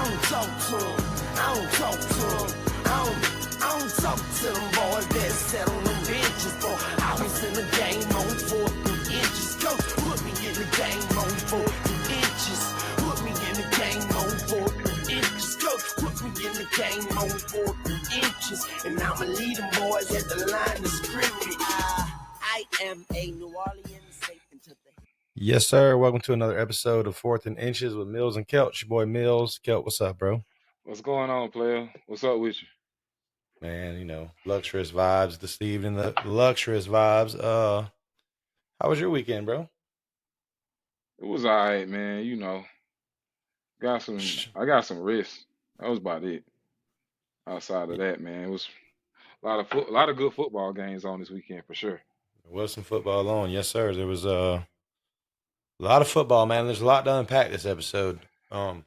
don't talk to them. I don't talk to them. I don't talk to them boys that sat on them benches, boy. I was in the game on 4 inches. Coach put me in the game on 4 inches. Put me in the game on 4 inches. Coach put me in the game on 4 inches. And I'ma lead them boys at the line of scrimmage. I am a New Orleans Saint to the... Yes, sir. Welcome to another episode of 4th and Inches with Mills and Kelt. It's your boy Mills. Kelt, what's up, bro? What's going on, player? What's up with you? Man, you know, luxurious vibes this evening. The luxurious vibes. How was your weekend, bro? It was all right, man. You know, I got some rest. That was about it. Outside of that, man, it was a lot of good football games on this weekend for sure. There was some football on. Yes, sir. There was a lot of football, man. There's a lot to unpack this episode. All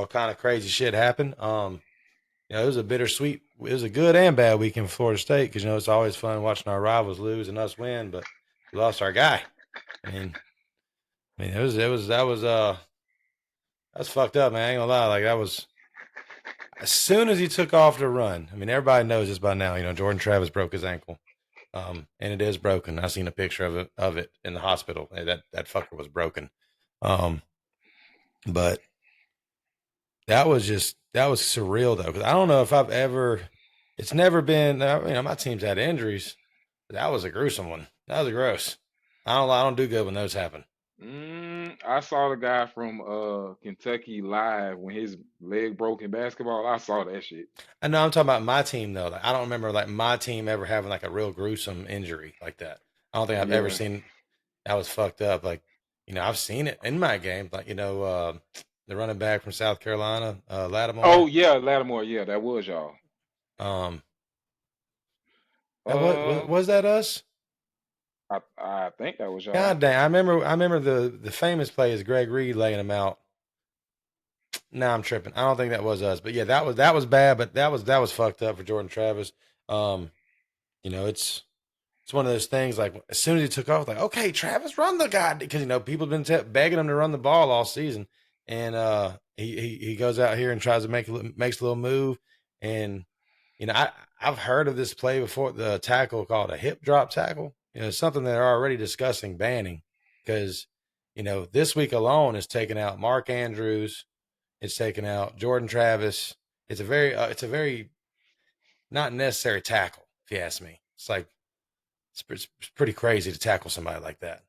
kind of crazy shit happened. You know, it was a bittersweet. It was a good and bad weekend for Florida State because, you know, it's always fun watching our rivals lose and us win, but we lost our guy. I mean, that was fucked up, man. I ain't gonna lie. Like, that was, as soon as he took off to run, I mean, everybody knows this by now. You know, Jordan Travis broke his ankle, and it is broken. I seen a picture of it in the hospital. That fucker was broken. But that was surreal though, because I don't know if I've ever. It's never been. You know, my team's had injuries. But that was a gruesome one. That was gross. I don't do good when those happen. I saw the guy from Kentucky live when his leg broke in basketball. I saw that shit. I know I'm talking about my team though. Like, I don't remember like my team ever having like a real gruesome injury like that. I don't think I've ever seen. That was fucked up. Like, you know, I've seen it in my game. Like, you know, the running back from South Carolina, Lattimore. Oh yeah, Lattimore. Yeah, that was y'all. Was that us? I think that was y'all. God damn! I remember the famous play is Greg Reed laying him out. Now I'm tripping. I don't think that was us, but yeah, that was bad. But that was fucked up for Jordan Travis. You know, it's one of those things. Like, as soon as he took off, like, okay, Travis, run the guy, because, you know, people have been begging him to run the ball all season, and he goes out here and tries to makes a little move, and, you know, I've heard of this play before, the tackle called a hip drop tackle. You know, something that they're already discussing banning, because, you know, this week alone is taking out Mark Andrews, it's taking out Jordan Travis. It's a very not necessary tackle, if you ask me. It's like, it's pretty crazy to tackle somebody like that,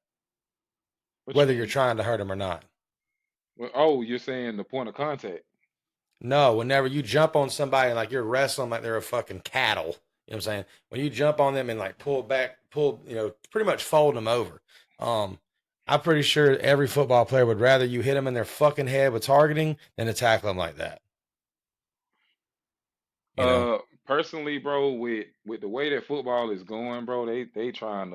whether you're trying to hurt him or not. Well, oh, you're saying the point of contact? No, whenever you jump on somebody like you're wrestling like they're a fucking cattle, you know what I'm saying? When you jump on them and like pull, you know, pretty much fold them over. I'm pretty sure every football player would rather you hit them in their fucking head with targeting than to tackle them like that. You know? Personally, bro, with the way that football is going, bro, they trying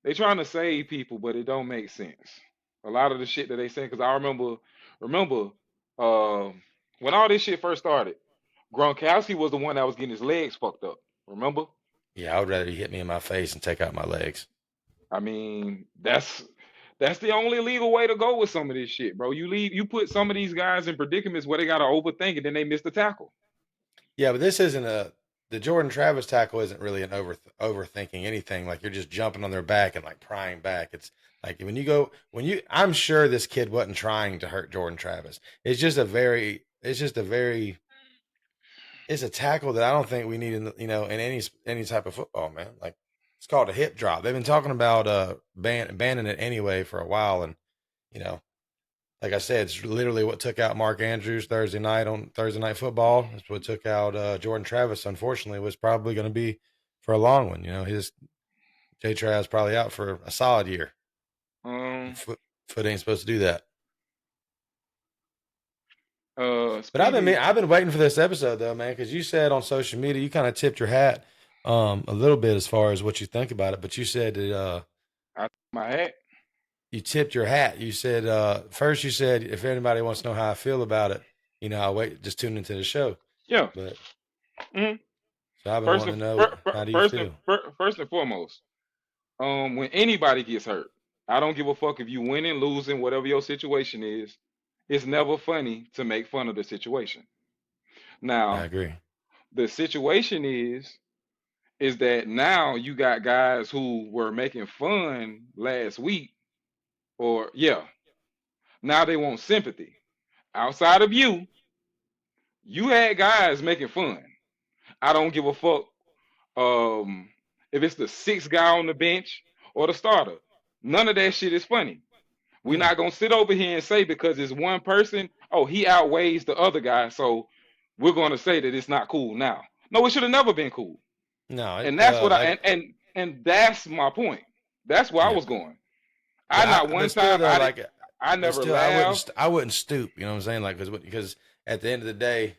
to save people, but it don't make sense. A lot of the shit that they say, because I remember when all this shit first started, Gronkowski was the one that was getting his legs fucked up. Remember? Yeah, I would rather you hit me in my face and take out my legs. I mean, that's the only legal way to go with some of this shit, bro. You put some of these guys in predicaments where they gotta overthink it, then they miss the tackle. Yeah, but this isn't the Jordan Travis tackle isn't really an overthinking anything. Like, you're just jumping on their back and like prying back. It's like I'm sure this kid wasn't trying to hurt Jordan Travis. It's a tackle that I don't think we need in any type of football, man. Like, it's called a hip drop. They've been talking about banning it anyway for a while, and, you know, like I said, it's literally what took out Mark Andrews Thursday night football. It's what took out Jordan Travis. Unfortunately, was probably going to be for a long one. You know, his J Trav probably out for a solid year. Foot ain't supposed to do that. But I've been waiting for this episode though, man, because you said on social media you kind of tipped your hat a little bit as far as what you think about it. But you said that I tipped my hat. You tipped your hat. You said first you said if anybody wants to know how I feel about it, you know, I'll wait, just tune into the show. Yeah. But so I've been wanting to know how do you feel? First and foremost, when anybody gets hurt, I don't give a fuck if you winning, losing, whatever your situation is. it's never funny to make fun of the situation. I Now, agree. the situation is that now you got guys who were making fun last week, or yeah, now they want sympathy. Outside of you, you had guys making fun. I don't give a fuck um if it's the sixth guy on the bench or the starter. None of that shit is funny. We're No, not gonna sit over here and say because it's one person, oh, he outweighs the other guy, so we're gonna say that it's not cool now. No, it should have never been cool. no, And that's what I like, and that's my point. That's where I yeah, was going. I yeah. not one But still, time though, like, I but never still, laughed. I wouldn't stoop. You know what I'm saying? Like, because at the end of the day,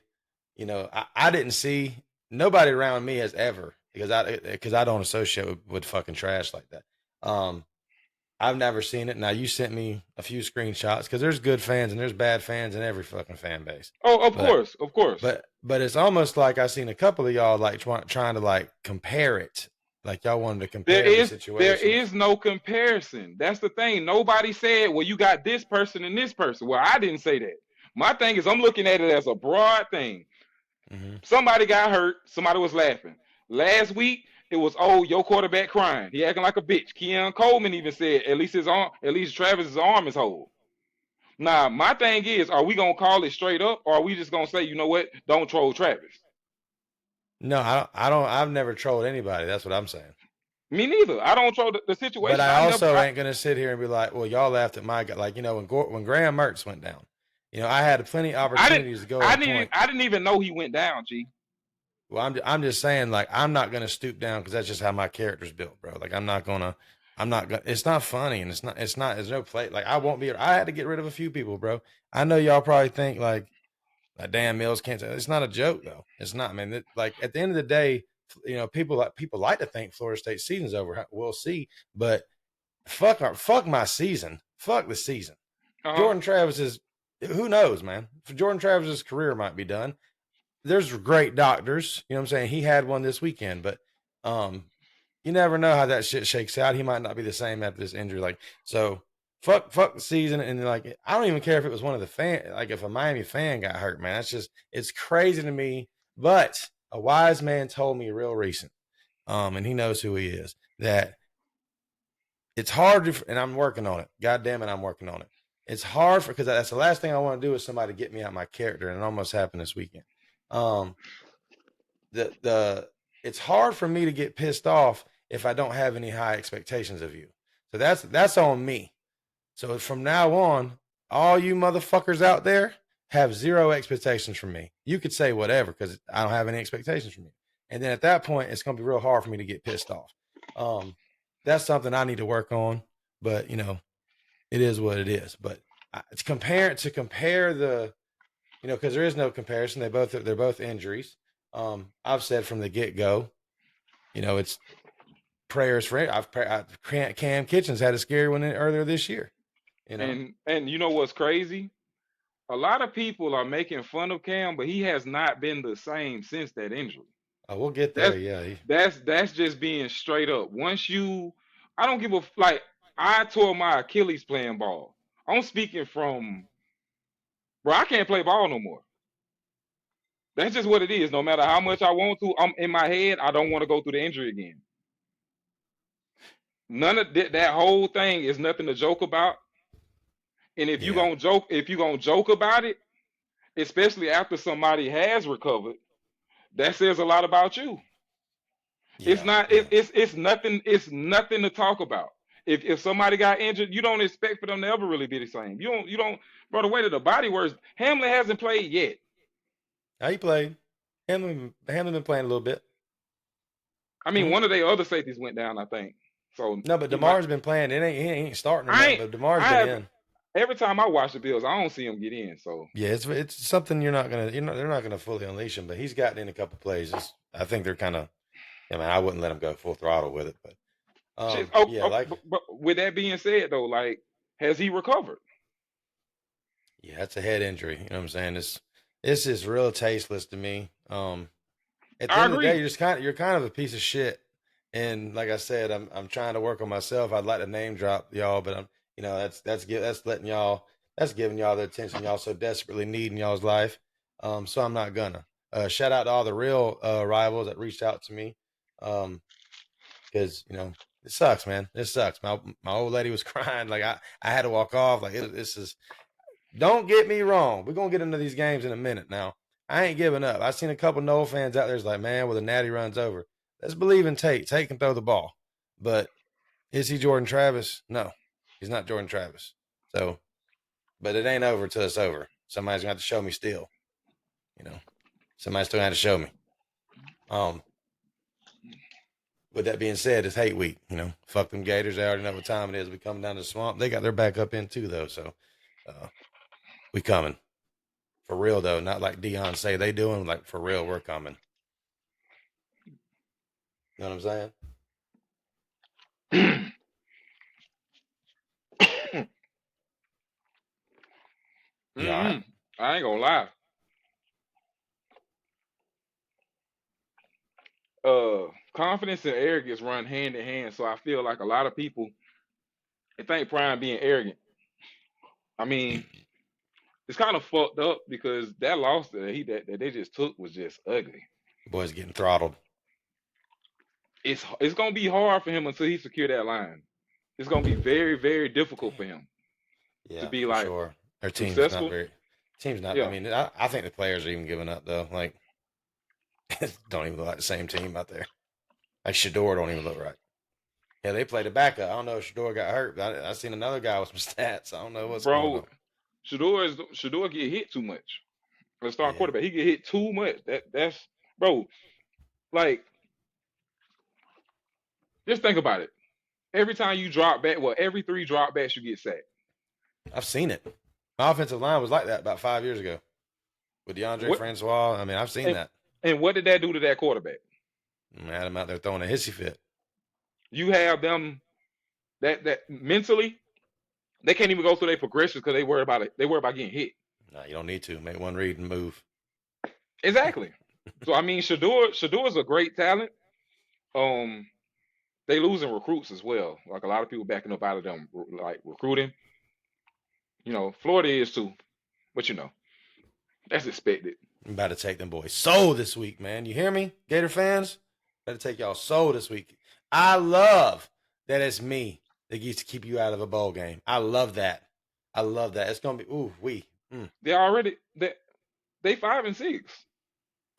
I didn't see nobody around me has ever because I don't associate with fucking trash like that. Um, I've never seen it. Now you sent me a few screenshots because there's good fans and there's bad fans in every fucking fan base. Oh, of But course, of course. but it's almost like I seen a couple of y'all like trying to like compare it, like y'all wanted to compare the There situations. is no comparison. That's the thing. Nobody said, well, you got this person and this person. Well, I didn't say that. My thing is I'm looking at it as a broad thing. Mm-hmm. Somebody got hurt, somebody was laughing. Last week, it was your quarterback crying. He acting like a bitch. Keon Coleman even said, at least Travis's arm is whole. Now, my thing is, are we gonna call it straight up, or are we just gonna say, you know what, don't troll Travis? No, I don't. I've never trolled anybody. That's what I'm saying. Me neither. I don't troll the But situation. I also ain't gonna sit here and be like, well, y'all laughed at my guy. Like when Graham Mertz went down, I had plenty of I didn't opportunities to go at a point. I didn't even know he went down, G. Well, I'm just saying, like, I'm not gonna stoop down because that's just how my character's built, bro. Like, I'm not gonna. It's not funny, and it's not. There's no play. Like, I won't be. I had to get rid of a few people, bro. I know y'all probably think like damn Mills can't. It's not a joke though. It's not. I mean, like at the end of the day, people like to think Florida State season's over. We'll see, but fuck my season. Fuck the season. Uh-huh. Jordan Travis is. Who knows, man? Jordan Travis's career might be done. There's great doctors, you know what I'm saying? He had one this weekend, but you never know how that shit shakes out. He might not be the same after this injury. Like, so fuck the season. And like, I don't even care if it was one of the like if a Miami fan got hurt, man, it's crazy to me. But a wise man told me real recent, and he knows who he is, that it's hard to, and I'm working on it. God damn it, I'm working on it. It's hard because that's the last thing I want to do is somebody get me out my character, and it almost happened this weekend. Um, the it's hard for me to get pissed off if I don't have any high expectations of you. So that's on me. So from now on, all you motherfuckers out there have zero expectations from me. You could say whatever because I don't have any expectations from you. And then at that point, it's gonna be real hard for me to get pissed off. That's something I need to work on. But it is what it is. But to compare the because there is no comparison. They're both injuries. I've said from the get go, it's prayers for it. Cam Kitchens had a scary one earlier this year. And you know what's crazy? A lot of people are making fun of Cam, but he has not been the same since that injury. Oh, we'll get there. That's Yeah. that's just being straight up. I don't give a like. I tore my Achilles playing ball. I'm speaking from, bro. I can't play ball no more. That's just what it is. No matter how much I want to, I'm in my head. I don't want to go through the injury again. None of that whole thing is nothing to joke about. And if you Yeah. gonna joke about it, especially after somebody has recovered, that says a lot about you. It's Yeah. not. Yeah. It's nothing. It's nothing to talk about. If somebody got injured, you don't expect for them to ever really be the same. You don't. Bro, the way that the body works, Hamlin hasn't played yet. How you played? Hamlin been playing a little bit. I mean, Mm-hmm. one of their other safeties went down, I think. So No, but he might. Demar's been playing. He ain't starting or I nothing. ain't. But Demar's I been have. in. Every time I watch the Bills, I don't see him get in. So Yeah, it's something they're not gonna fully unleash him. But he's gotten in a couple plays. I think they're kind of. I mean, I wouldn't let him go full throttle with it, but shit. yeah, like But with that being said, though, like, has he recovered? yeah, it's a head injury. You know what I'm saying? It's just real tasteless to me. At the I end of the day, agree. you're kind of a piece of shit. And like I said, I'm trying to work on myself. I'd like to name drop y'all, but I'm that's letting y'all that's giving y'all the attention y'all so desperately need in y'all's life. So I'm not gonna. Shout out to all the real rivals that reached out to me. Because it sucks, man. It sucks. My old lady was crying. Like I had to walk off. Like this is. Don't get me wrong. We're gonna get into these games in a minute. Now I ain't giving up. I seen a couple Noel fans out there's like, man, well the natty runs over. Let's believe in Tate. Tate can throw the ball, but is he Jordan Travis? No, he's not Jordan Travis. So, but it ain't over till it's over. Somebody's gonna have to show me still. Somebody's still gonna have to show me. With that being said, it's hate week. Fuck them Gators. They already know what time it is. We coming down to the swamp. They got their back up in too, though. So we coming for real, though. Not like Dion say they doing. Like for real, we're coming. You know what I'm saying? You all right? I ain't gonna lie. Confidence and arrogance run hand in hand. So I feel like a lot of people they think Prime being arrogant. I mean, it's kind of fucked up because that loss that they just took was just ugly. Boys getting throttled. It's gonna be hard for him until he secure that line. It's gonna be very, very difficult for him to be like sure. Their team's successful. not very. Team's not. Yeah. I mean, I think the players are even giving up though. Like, don't even look like the same team out there. Like Shador don't even look right. Yeah, they played a backup. I don't know if Shador got hurt. But I seen another guy with some stats. I don't know what's going on. Shador get hit too much. Let's start quarterback. He get hit too much. That's bro. Like, just think about it. Every time you drop back, every 3 drop backs you get sacked. I've seen it. My offensive line was like that about 5 years ago with DeAndre Francois. I mean, I've seen that. And what did that do to that quarterback? I had him out there throwing a hissy fit. You have them that mentally they can't even go through their progressions because they worry about it. They worry about getting hit. No, you don't need to. Make one read and move. Exactly. So I mean, Shador's a great talent. They losing recruits as well. Like a lot of people backing up out of them, like recruiting. Florida is too, but that's expected. I'm about to take them boys soul this week, man. You hear me, Gator fans? Better take y'all soul this week. I love that it's me that gets to keep you out of a bowl game. I love that. It's gonna be They already they 5-6.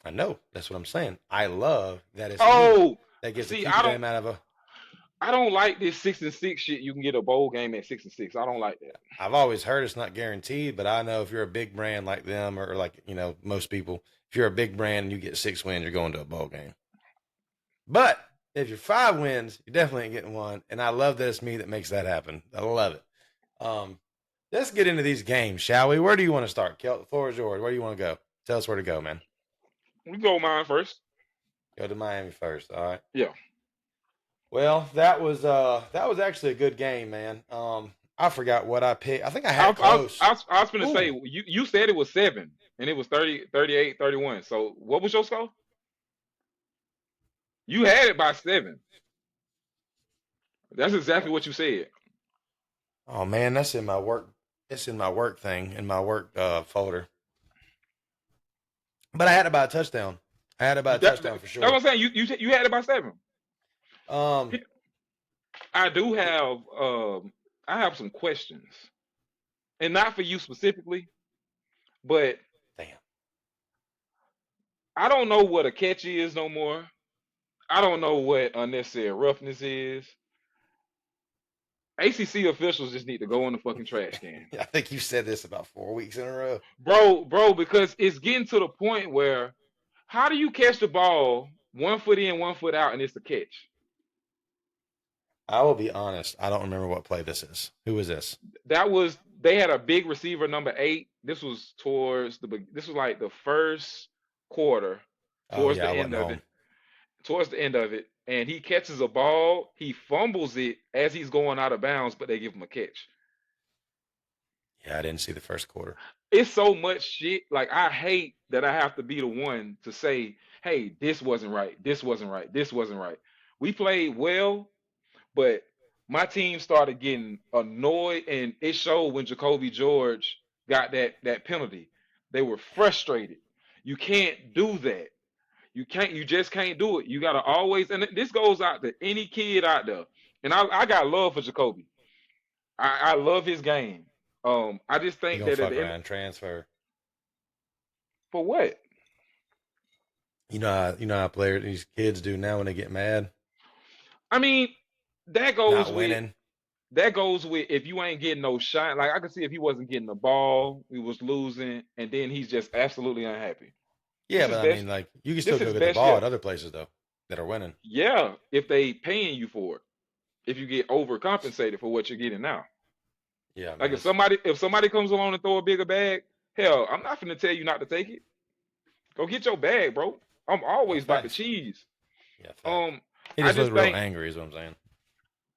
I know. That's what I'm saying. I love that it's me that gets to keep them out of a. I don't like this 6-6 shit. You can get a bowl game at 6-6. I don't like that. I've always heard it's not guaranteed, but I know if you're a big brand like them or like most people, if you're a big brand and you get 6 wins, you're going to a bowl game. But if you're 5 wins, you definitely ain't getting one. And I love that it's me that makes that happen. I love it. Let's get into these games, shall we? Where do you want to start? Kelt, the floor is yours. Where do you want to go? Tell us where to go, man. We go mine first. Go to Miami first. All right. Yeah. Well, that was actually a good game, man. I forgot what I picked. I think I had close. I was going to say, you said it was 7, and it was 30, 38, 31. So what was your score? You had it by 7. That's exactly what you said. Oh man, that's in my work. It's in my work thing, in my work folder. But I had it by a touchdown. Touchdown for sure. That's what I'm saying. You had it by 7. I do have I have some questions, and not for you specifically, but damn, I don't know what a catch is no more. I don't know what unnecessary roughness is. ACC officials just need to go in the fucking trash can. I think you said this about 4 weeks in a row, bro. Because it's getting to the point where, how do you catch the ball 1 foot in, 1 foot out, and it's a catch? I will be honest. I don't remember what play this is. Who was this? They had a big receiver, number 8. This was like the first quarter, towards the end of it. And he catches a ball. He fumbles it as he's going out of bounds, but they give him a catch. Yeah, I didn't see the first quarter. It's so much shit. Like, I hate that I have to be the one to say, hey, this wasn't right. This wasn't right. This wasn't right. We played well, but my team started getting annoyed, and it showed when Jacoby George got that penalty. They were frustrated. You can't do that. You just can't do it. You gotta always, and this goes out to any kid out there. And I got love for Jacoby. I love his game. I just He think gonna that at fuck the end, around and transfer. for what? You know how players, these kids do now when they get mad, I mean, that goes not with winning. that goes with if you ain't getting no shine. Like I can see if he wasn't getting the ball, he was losing, and then he's just absolutely unhappy. Yeah, This is but I best. mean, like you can This still is go get the best ball year. at other places though that are winning. Yeah, if they paying you for it, if you get overcompensated for what you're getting now. Yeah, Like man, if somebody comes along and throw a bigger bag, hell, I'm not gonna tell you not to take it. Go get your bag, bro. I'm yeah, always about the facts. cheese. Yeah, facts. Um, He I just just looked real think angry, is what I'm saying.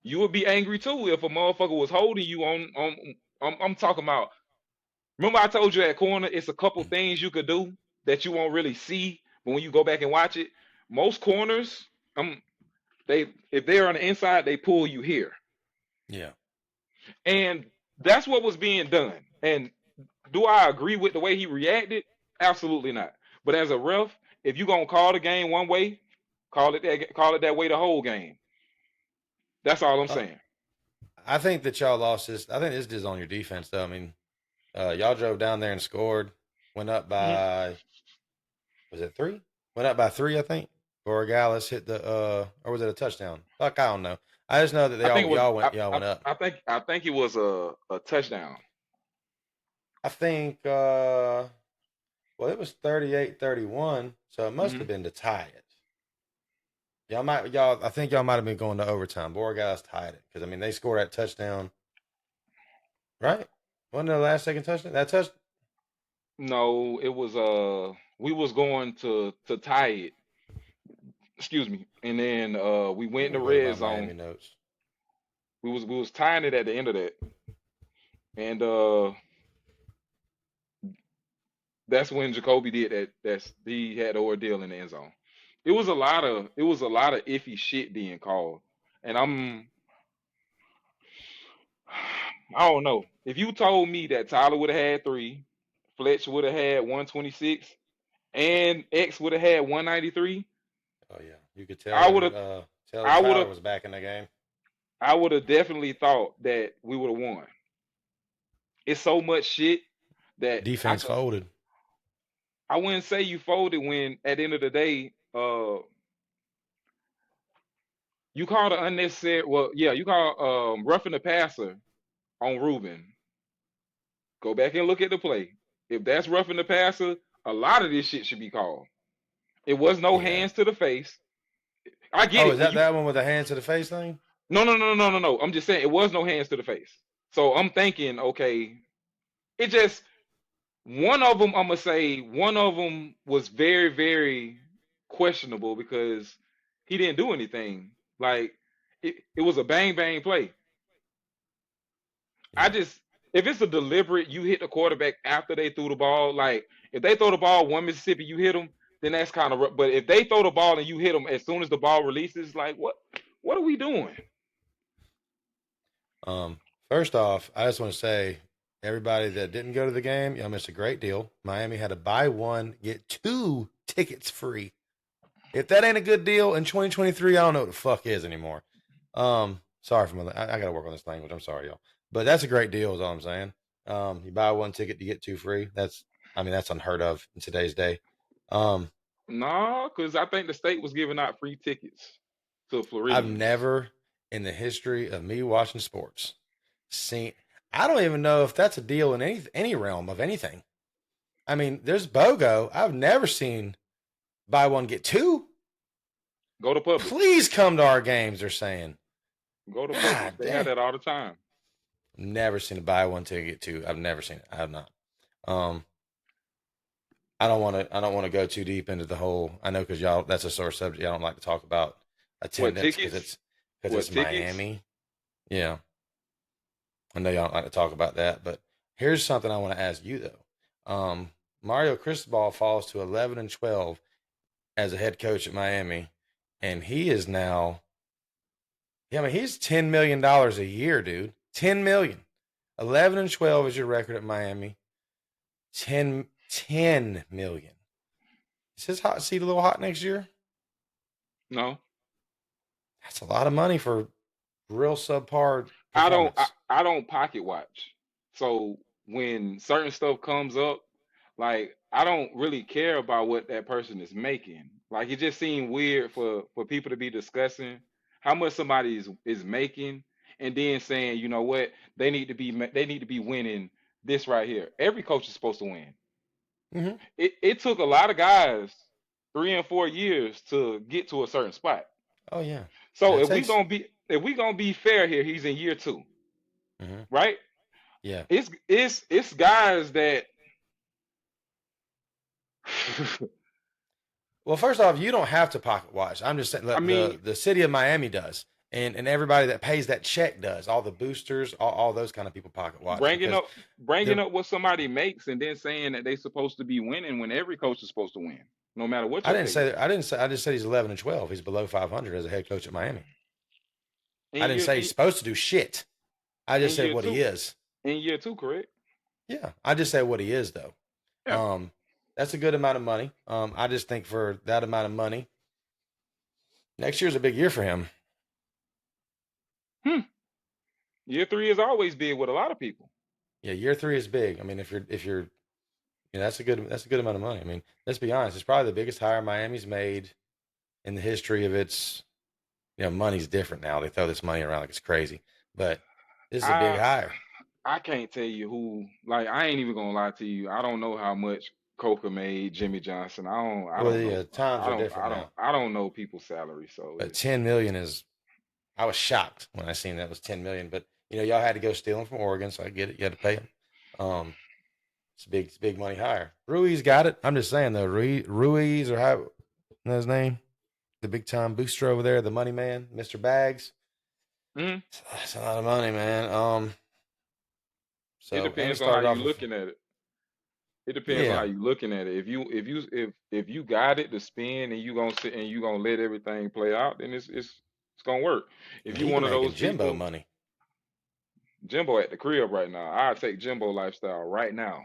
you would be angry too if a motherfucker was holding you on. I'm talking about. Remember I told you at corner, it's a couple things you could do that you won't really see, but when you go back and watch it, most corners, they if they're on the inside, they pull you here, Yeah. and that's what was being done. And do I agree with the way he reacted? Absolutely not. But as a ref, if you gonna call the game one way, call it that way the whole game. That's all I'm Uh, saying. I think that y'all lost this. I think this is on your defense, though. I mean, y'all drove down there and scored. Went up Mhm. by, was it 3? Went up by 3, I think. Borregales hit the, or was it a touchdown? Fuck, I don't know. I just know that I think it was. y'all went up. I think it was a touchdown. I think, well, it was 38-31, so it must have Hmm. been to tie it. I think y'all might have been going to overtime. Borregales tied it because I mean they scored that touchdown, right? Wasn't it the last second touchdown? That touch. No, it was we was going to tie it. Excuse me. And then we went Let in me the go to my red Miami zone. notes. We was tying it at the end of that. And that's when Jacoby did that. He had the ordeal in the end zone. It was a lot of iffy shit being called. And I don't know. If you told me that Tyler would have had 3, Fletch would have had 126, and X would have had 193, Oh yeah, you could I would have tell I would Tyler have was back in the game. I would have definitely thought that we would have won. It's so much shit that Defense folded. I wouldn't say you folded when at the end of the day, you called an unnecessary. Well, yeah, you call roughing the passer on Ruben. Go back and look at the play. If that's roughing the passer, a lot of this shit should be called. It was no Yeah. hands to the face. I get Oh, it. is When that you that one with the hands to the face thing? no. I'm just saying it was no hands to the face. So I'm thinking, okay, it just one of them. I'm gonna say one of them was very, very questionable because he didn't do anything. Like it was a bang bang play. I Yeah. just if it's a deliberate, you hit the quarterback after they threw the ball. Like if they throw the ball one Mississippi, you hit them, then that's kind of. But if they throw the ball and you hit them as soon as the ball releases, like what? What are we doing? Um. First off, I just want to say, everybody that didn't go to the game, y'all missed a great deal. Miami had to buy 1 get 2 tickets free. If that ain't a good deal in 2023, I don't know what the fuck is anymore. Sorry for I gotta work on this language. I'm sorry, y'all. But that's a great deal, is all I'm saying. You buy 1 ticket to get 2 free. That's unheard of in today's day. Um, No, because I think the state was giving out free tickets to I've Floridians. never in the history of me watching sports seen. I don't even know if that's a deal in any realm of anything. I mean, there's BOGO. I've never seen buy 1 get 2. Go to Publix. Please come to our games. They're saying, Go to Publix. God They have damn. that all the time. Never seen a buy 1 ticket get 2. I've never seen it. I have not. Um, I don't want to. I don't want to go too deep into the whole. I know because y'all that's a sore subject. I don't like to talk about What attendance tickets? because What it's tickets? Miami. Yeah, I know y'all don't like to talk about that. But here's something I want to ask you though. Mario Cristobal falls to 11-12 as a head coach at Miami, and he is now Yeah, I mean, he's $10 million a year, dude. 10 million. 11-12 is your record at Miami. 10 million. Is his hot seat a little hot next year? No, That's a lot of money for real subpar I don't. I, performance. I don't pocket watch. So when certain stuff comes up, like I don't really care about what that person is making. Like it just seemed weird for people to be discussing how much somebody is making, and then saying, you know what, they need to be winning this right here. Every coach is supposed to win. Mm-hmm. It took a lot of guys 3 and 4 years to get to a certain spot. Oh yeah, So that takes. if we gonna be fair here, he's in year 2, Mm-hmm. right? Yeah. It's guys that Well, first off, you don't have to pocket watch. I'm just saying I mean, the city of Miami does, and everybody that pays that check does. All the boosters, all those kind of people pocket watch bringing because up bringing they're. up what somebody makes and then saying that they're supposed to be winning when every coach is supposed to win, no matter what I your didn't take say is. I didn't say I just said he's 11-12. He's below 500 as a head coach at Miami. I In didn't year say he's supposed to do shit. I in just said year what he two, is. in year two, correct? Yeah, I just said what he is though. Yeah. Um, that's a good amount of money. I just think for that amount of money, next year's a big year for him. Hmm. Year 3 is always big with a lot of people. Yeah, year 3 is big. I mean, if you're, that's a good amount of money. I mean, let's be honest, it's probably the biggest hire Miami's made in the history of its. Money's different now. They throw this money around like it's crazy, but this is a big I hire. I can't tell you who. Like I ain't even gonna lie to you. I don't know how much Coca made Jimmy Johnson. I Well, don't know. yeah, times are different now, I don't know people's salary. So but it's 10 million is. I was shocked when I seen that was 10 million, but y'all had to go steal him from Oregon, so I get it. You had to pay him. Um, it's a big money hire. Ruiz got it. I'm just saying though, Ruiz or how his name, the big time booster over there, the money man, Mr. Bags. mhm. That's a lot of money, man. It And he depends on how started you off with looking at it. It depends on how yeah, you looking at it. If you got it to spend and you gonna sit and you gonna let everything play out, then it's gonna work. If you he one of making those Jimbo people, money. Jimbo at the crib right now, I'd take Jimbo lifestyle right now.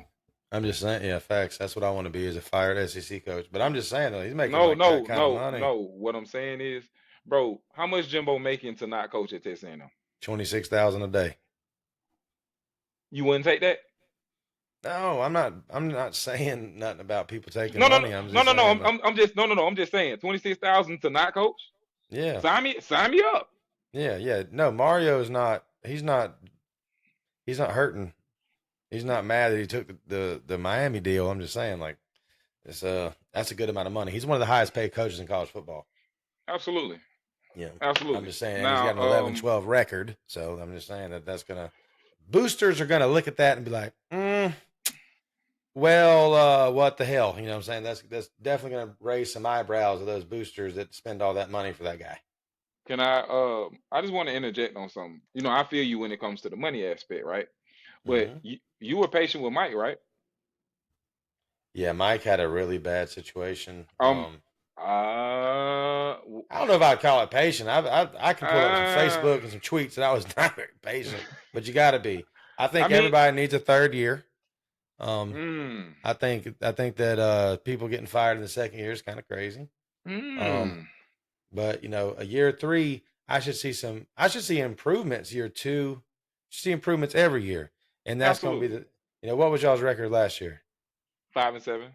I'm just saying, yeah, facts. That's what I want to be as a fired SEC coach. But I'm just saying though, he's making No, like that no, kind of no, money. no. What I'm saying is, bro, how much Jimbo making to not coach at Texas A&M? 26,000 a day. You wouldn't take that? No, I'm not. I'm not saying nothing about people taking No, no, no, money. I'm no, just no, no. saying, like, I'm just no, no, no. I'm just saying 26,000 to not coach. yeah, Sign me up. yeah. No, Mario is not. He's not. He's not hurting. He's not mad that he took the Miami deal. I'm just saying, like, that's a good amount of money. He's one of the highest paid coaches in college football. Absolutely, Yeah, I'm absolutely. just saying, and he's Now, got an 11-12 record. So I'm just saying that's gonna boosters are gonna look at that and be like, well, what the hell? You know what I'm saying? That's definitely gonna raise some eyebrows of those boosters that spend all that money for that guy. can I just want to interject on something. You know, I feel you when it comes to the money aspect, right? But Hmm. you were patient with Mike, right? Yeah, Mike had a really bad situation. Um, w- I don't know if I'd call it patient. I can pull up some uh, Facebook and some tweets that I was not very patient, but you got to be. I I think mean, everybody needs a third year. Um, mm, I think that people getting fired in the second year is kind of crazy. Um, mm, but a year 3, I should see improvements year 2. See improvements every year, and that's going to be absolutely. what was y'all's record last year? 5 and 7.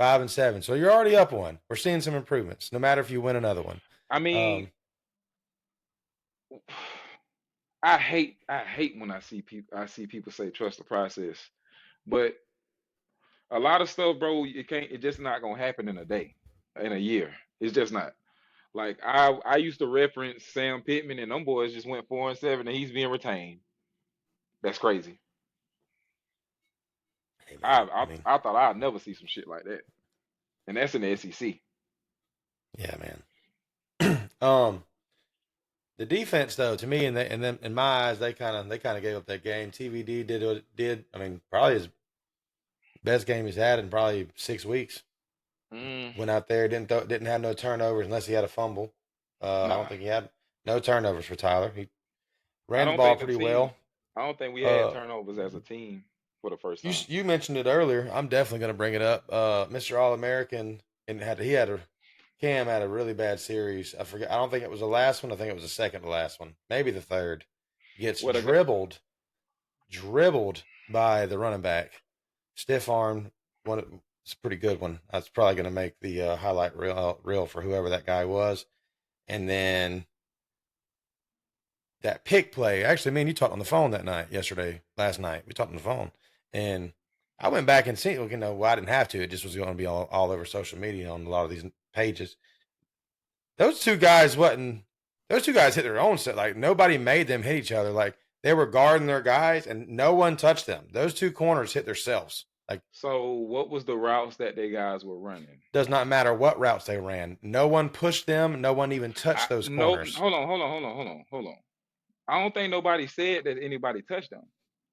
5-7. So you're already up one. We're seeing some improvements, no matter if you win another one. I mean, Um, I hate when I see people say trust the process, but a lot of stuff, bro, it just not gonna happen in a day, in a year. It's just not. Like I used to reference Sam Pittman and them boys just went 4-7 and he's being retained. That's crazy. hey man, I mean, I thought I'd never see some shit like that, and that's in the SEC. yeah, man. The defense though, to me, and then in my eyes, they kind of gave up that game. TVD did what it did. I mean, probably his best game he's had in probably 6 weeks. Mm, Went out there, didn't have no turnovers unless he had a fumble. I don't nah, think he had. No turnovers for Tyler. He I ran the don't ball think the pretty team. well. I don't think we had Uh, turnovers as a team for the first time. you mentioned it earlier. I'm definitely going to bring it up. Mr. All American, and Cam had a really bad series. I forget. I don't think it was the last one. I think it was the second to last one, maybe the third. Gets What a gu- dribbled by the running back, stiff arm. One, it's a pretty good one. That's probably going to make the highlight reel for whoever that guy was. And then that pick play. Actually, me and you talked on the phone last night. We talked on the phone, and I went back and seen. Well, I didn't have to. It just was going to be all over social media on a lot of these pages. Those two guys wasn't. Those two guys hit their own set. Like nobody made them hit each other. Like they were guarding their guys, and no one touched them. Those two corners hit themselves. Like So what was the routes that they guys were running? does not matter what routes they ran. No one pushed them. No one even touched those No, corners. hold on. I don't think nobody said that anybody touched them.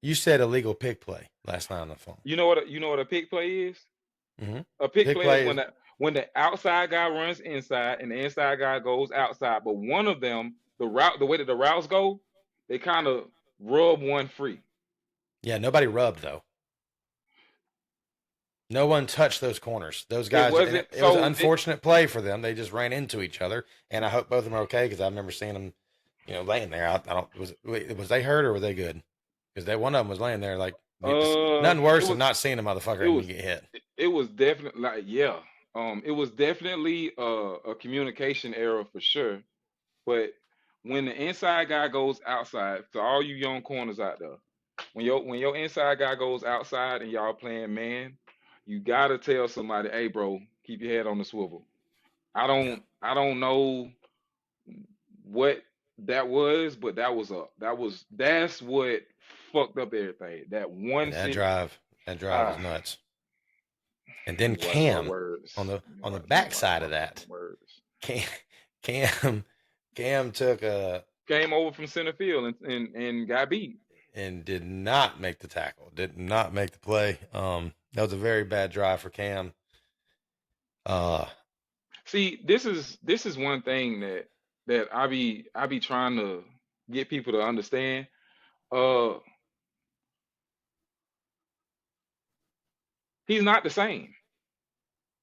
You said illegal pick play last night on the phone. You know what a pick play is? Mm-hmm. A pick Pick play is play is when the outside guy runs inside and the inside guy goes outside, but one of them, the way that the routes go, they kind of rub one free. yeah. Nobody rubbed though. No one touched those corners. Those It guys, and wasn't it was an so. unfortunate play for them. They just ran into each other, and I hope both of them are okay because I remember seeing them, laying there. I don't was they hurt or were they good? Because one of them was laying there like nothing worse than not seeing a mother It and was you get hit. it was definitely like yeah. It was definitely a communication error for sure. But when the inside guy goes outside, to all you young corners out there, when your inside guy goes outside and y'all playing man, you gotta tell somebody, hey bro, keep your head on the swivel. Yeah, I don't know what that was, but that's what fucked up everything. That and one that drive was ah, nuts. And then use more Cam words. on the You backside of more that, words. Cam Cam Cam took Came over from center field and got beat. and did not make the tackle. Did not make the play. That was a very bad drive for Cam. Uh, See, this is one thing that I be trying to get people to understand. Uh, he's not the same.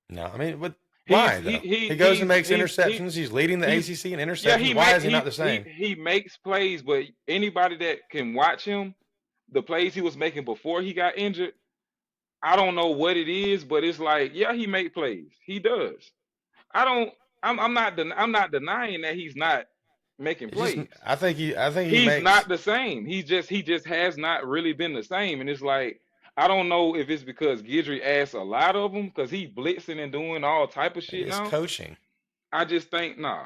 no, I mean, but He's why he though? He goes and makes he interceptions. He's leading the he's ACC in yeah interceptions. Why is he not the same? he makes plays, but anybody that can watch him, the plays he was making before he got injured, I don't know what it is, but it's like yeah, he make plays. He does. I don't. I'm not denying that he's not making It just, plays. I think he He's makes. not the same. He just has not really been the same. And it's like I don't know if it's because Gidry asks a lot of him because he blitzing and doing all type of Maybe shit it's now. coaching. I just think nah.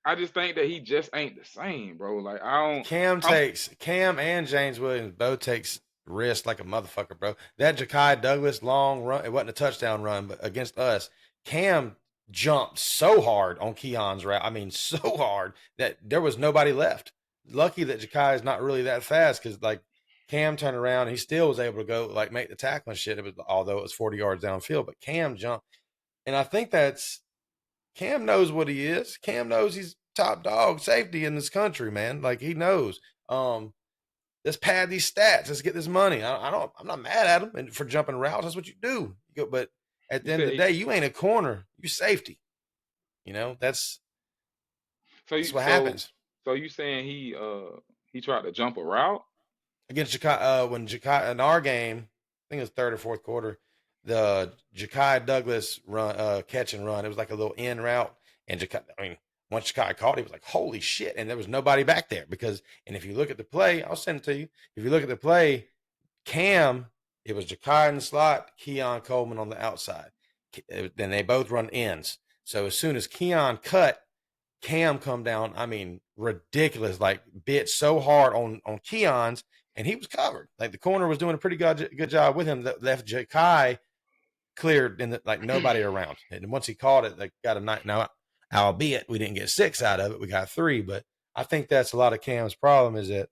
I just think that he just ain't the same, bro. Like I don't. I'm Cam and James Williams both takes risks like a motherfucker, bro. That Ja'Kai Douglas long run, it wasn't a touchdown run, but against us, Cam jumped so hard on Keon's route. I mean, so hard that there was nobody left. Lucky that Ja'Kai is not really that fast because like Cam turned around and he still was able to go like make the tackle and shit. Although it was 40 yards downfield, but Cam jumped, and I think that's Cam knows what he is. Cam knows he's top dog safety in this country, man. Like he knows. Let's pad these stats. Let's get this money. I'm not mad at him and for jumping routes. That's what you do. But at you the end of the said day, you ain't a corner. You safety. That's so that's you what happens. so you saying he tried to jump a route? Against Ja'Kai, when Ja'Kai in our game, I think it was third or fourth quarter, the Ja'Kai Douglas run, catch and run. It was like a little in route, and once Ja'Kai caught it, he was like, "Holy shit!" And there was nobody back there and if you look at the play, I'll send it to you. If you look at the play, Cam, it was Ja'Kai in the slot, Keon Coleman on the outside. Then they both run ends. So as soon as Keon cut, Cam come down. I mean, ridiculous! Like bit so hard on Keon's, and he was covered. Like the corner was doing a pretty good job with him. That left Ja'Kai cleared in like nobody around. And once he caught it, they got a night. Now, albeit we didn't get 6 out of it, we got 3. But I think that's a lot of Cam's problem is that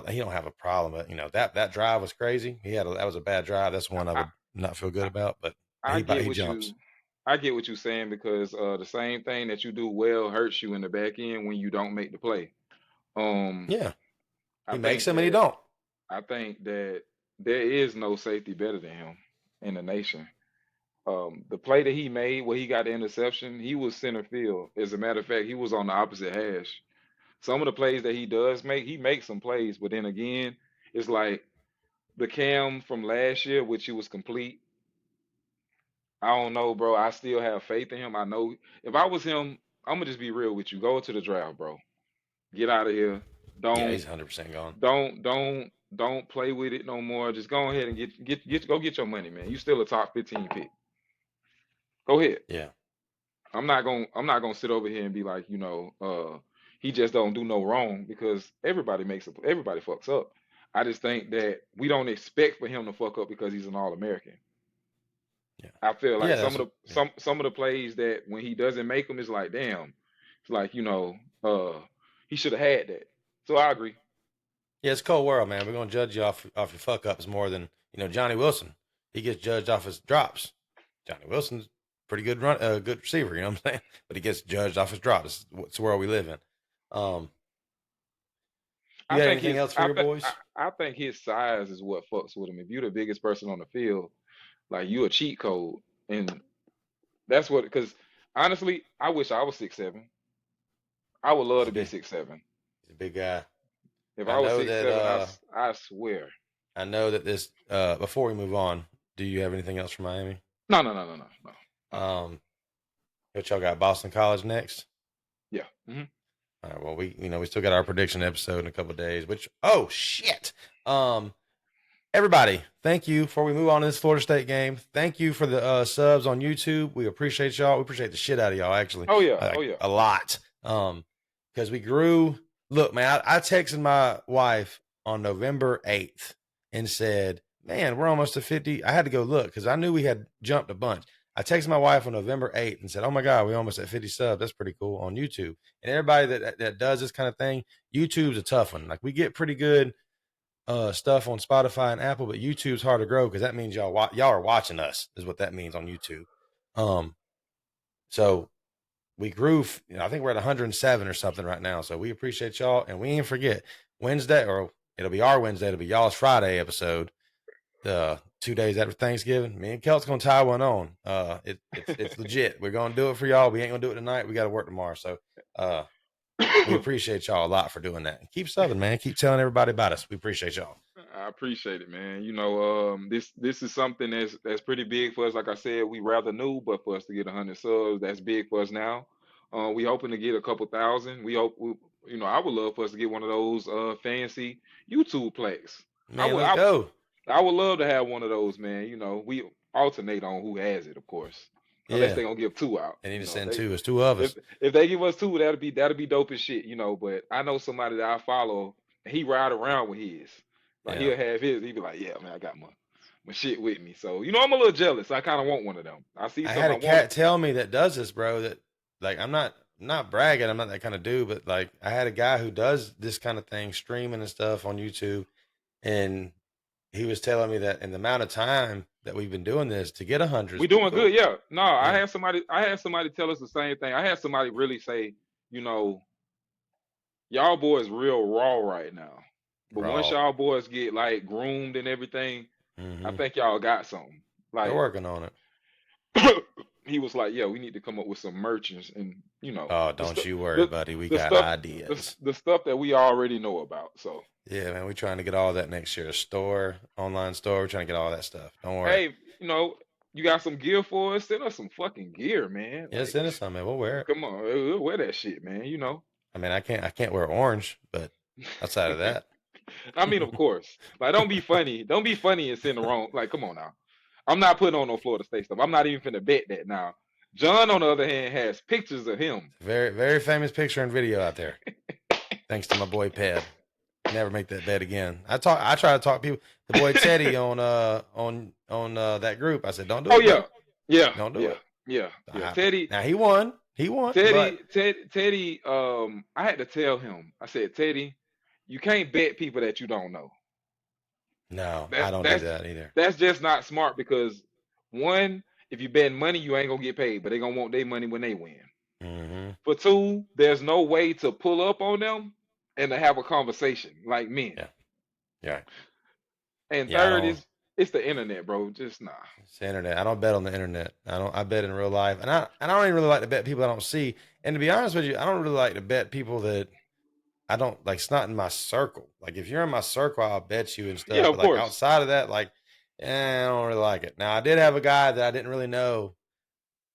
he don't have a problem, but that drive was crazy. That was a bad drive. That's one I I would not feel good I, about. But I get he what jumps. I get what you're saying because the same thing that you do well hurts you in the back end when you don't make the play. Um, Yeah, I he makes think them and he that don't. I think that there is no safety better than him in the nation. The play that he made where he got the interception, he was center field. As a matter of fact, he was on the opposite hash. Some of the plays that he does make, he makes some plays, but then again, it's like the Cam from last year, which he was complete. I don't know, bro. I still have faith in him. I know if I was him, I'm gonna just be real with you. Go to the draft, bro. Get out of here. Yeah, Don't he's 100% gone. don't play with it no more. Just go ahead and get your money, man. You still a top 15 pick. Go ahead. Yeah, I'm not gonna sit over here and be like, he just don't do no wrong because everybody fucks up. I just think that we don't expect for him to fuck up because he's an All-American. yeah, I feel like yeah. some That's of the yeah. some of the plays that when he doesn't make them, it's like, damn, it's like, he should have had that. So I agree. Yeah, it's a cold world, man. We're gonna judge you off your fuck ups more than Johnny Wilson. He gets judged off his drops. Johnny Wilson's pretty good good receiver. You know what I'm saying? But he gets judged off his drops. It's the world we live in. You I got think anything else for your boys? I think his size is what fucks with him. If you're the biggest person on the field, like you a cheat code, and that's what. Because honestly, I wish I was 6'7". I would love He's to a be big, 6'7". he's a big guy. If I I was know six that. seven, I swear. I know that this. Before we move on, do you have anything else for Miami? No, no, no, no, no, no. Um, what y'all got? Boston College next. Yeah. Hmm. All right. Well, we still got our prediction episode in a couple of days. Which oh shit. Everybody, thank you. Before we move on to this Florida State game, thank you for the subs on YouTube. We appreciate y'all. We appreciate the shit out of y'all, actually. Oh yeah. Oh yeah. A lot. Because we grew. Look, man, I texted my wife on November 8th and said, man, we're almost to 50. I had to go look because I knew we had jumped a bunch. I texted my wife on November 8th and said, oh my God, we're almost at 50 subs. That's pretty cool on YouTube. And everybody that does this kind of thing, YouTube's a tough one. Like we get pretty good stuff on Spotify and Apple, but YouTube's hard to grow because that means y'all are watching us is what that means on YouTube. So we grew, I think we're at 107 or something right now. So we appreciate y'all, and we ain't forget Wednesday, or it'll be our Wednesday, it'll be y'all's Friday episode. 2 days after Thanksgiving, me and Kelt's gonna tie one on. It's legit. We're gonna do it for y'all. We ain't gonna do it tonight. We got to work tomorrow. So we appreciate y'all a lot for doing that. Keep subbing, man. Keep telling everybody about us. We appreciate y'all. I appreciate it, man. This is something that's pretty big for us. Like I said, we rather new, but for us to get 100 subs, that's big for us now. We hoping to get a couple thousand. I would love for us to get one of those fancy YouTube plaques. Man, let's go. I would love to have one of those, man. We alternate on who has it, of course. Unless they're gonna give two out. They need to send two. It's two of us. If they give us two, that'll be dope as shit, But I know somebody that I follow, he ride around with his. Like he'll have his, he'll be like, yeah, man, I got my shit with me. So, I'm a little jealous. I kind of want one of them. I had a cat tell me that does this, bro, that like I'm not bragging, I'm not that kind of dude, but like I had a guy who does this kind of thing, streaming and stuff on YouTube, and he was telling me that in the amount of time that we've been doing this to get 100, we're doing good. Yeah. No, yeah. I had somebody tell us the same thing. I had somebody really say, y'all boys real raw right now. But once y'all boys get like groomed and everything, I think y'all got something. Like they're working on it. He was like, yeah, we need to come up with some merchants and Oh, don't you worry, buddy. We got ideas. The stuff that we already know about. So yeah, man, we're trying to get all that next year. Online store, we're trying to get all that stuff. Don't worry. Hey, you got some gear for us? Send us some fucking gear, man. Yeah, send us some, man. We'll wear it. Come on, we'll wear that shit, man. I mean, I can't wear orange, but outside of that. I mean, of course. Like, don't be funny. Don't be funny and send the wrong. Like, come on now. I'm not putting on no Florida State stuff. I'm not even finna bet that now. John, on the other hand, has pictures of him. Very, very famous picture and video out there. Thanks to my boy Ped. Never make that bet again. I try to talk people. The boy Teddy on that group. I said, don't do it. Oh yeah, yeah. Don't do it. Yeah. Teddy. Now he won. Teddy. I had to tell him. I said, Teddy, you can't bet people that you don't know. No, I don't do that either. That's just not smart because one, if you betting money, you ain't gonna get paid, but they gonna want their money when they win. Mm-hmm. For two, there's no way to pull up on them and to have a conversation like men. Yeah. Yeah. And Yeah. I third don't. is it's the internet, bro. Just nah. It's the internet. I don't bet on the internet. I bet in real life, and I don't even really like to bet people I don't see. And to be honest with you, I don't really like to bet people that I don't like. It's not in my circle. Like if you're in my circle, I'll bet you and Yeah, stuff. of But like course. outside of that, like, I don't really like it. Now I did have a guy that I didn't really know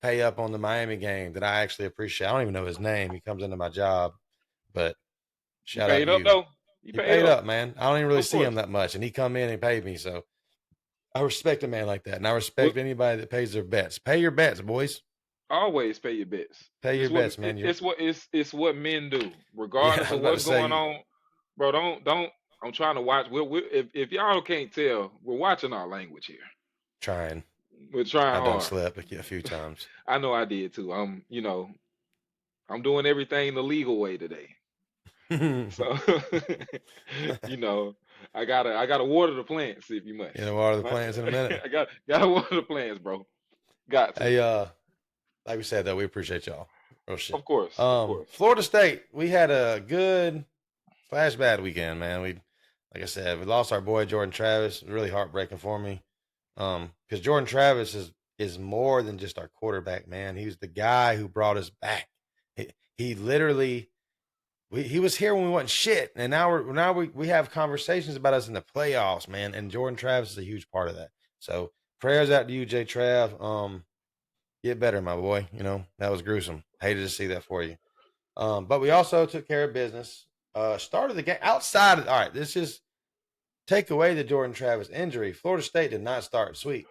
pay up on the Miami game that I actually appreciate. I don't even know his name. He comes into my job, but You shout out paid up you. though. You He paid paid up. up, man. I don't even really Of see him course. that much, and he come in and paid me. So I respect a man like that, and I Well, respect anybody that pays their bets. Pay your bets, boys. always pay your bets. Pay your It's what bets, man. it's what men do, Yeah, regardless I was of about to what's going say, on. Bro, don't. I'm trying to watch. If y'all can't tell, we're watching our language here. trying. We're trying I done hard. slept a few times. I know I did too. I'm doing everything the legal way today. You So, I gotta water the plants if you must. know, water the plants in a minute. I gotta water the plants, bro. Got to. Hey, like we said though, we appreciate y'all. Real shit. Of course, of course. Florida State, we had a good / bad weekend, man. Like I said, we lost our boy Jordan Travis. It was really heartbreaking for me. Because Jordan Travis is more than just our quarterback, man. He was the guy who brought us back. He literally he was here when we wasn't shit, and now we have conversations about us in the playoffs, man. And Jordan Travis is a huge part of that. So prayers out to you, Jay Trav. Get better, my boy. You know that was gruesome. Hated to see that for you. But we also took care of business. Started the game outside. All right, this is take away the Jordan Travis injury. Florida State did not start sweet.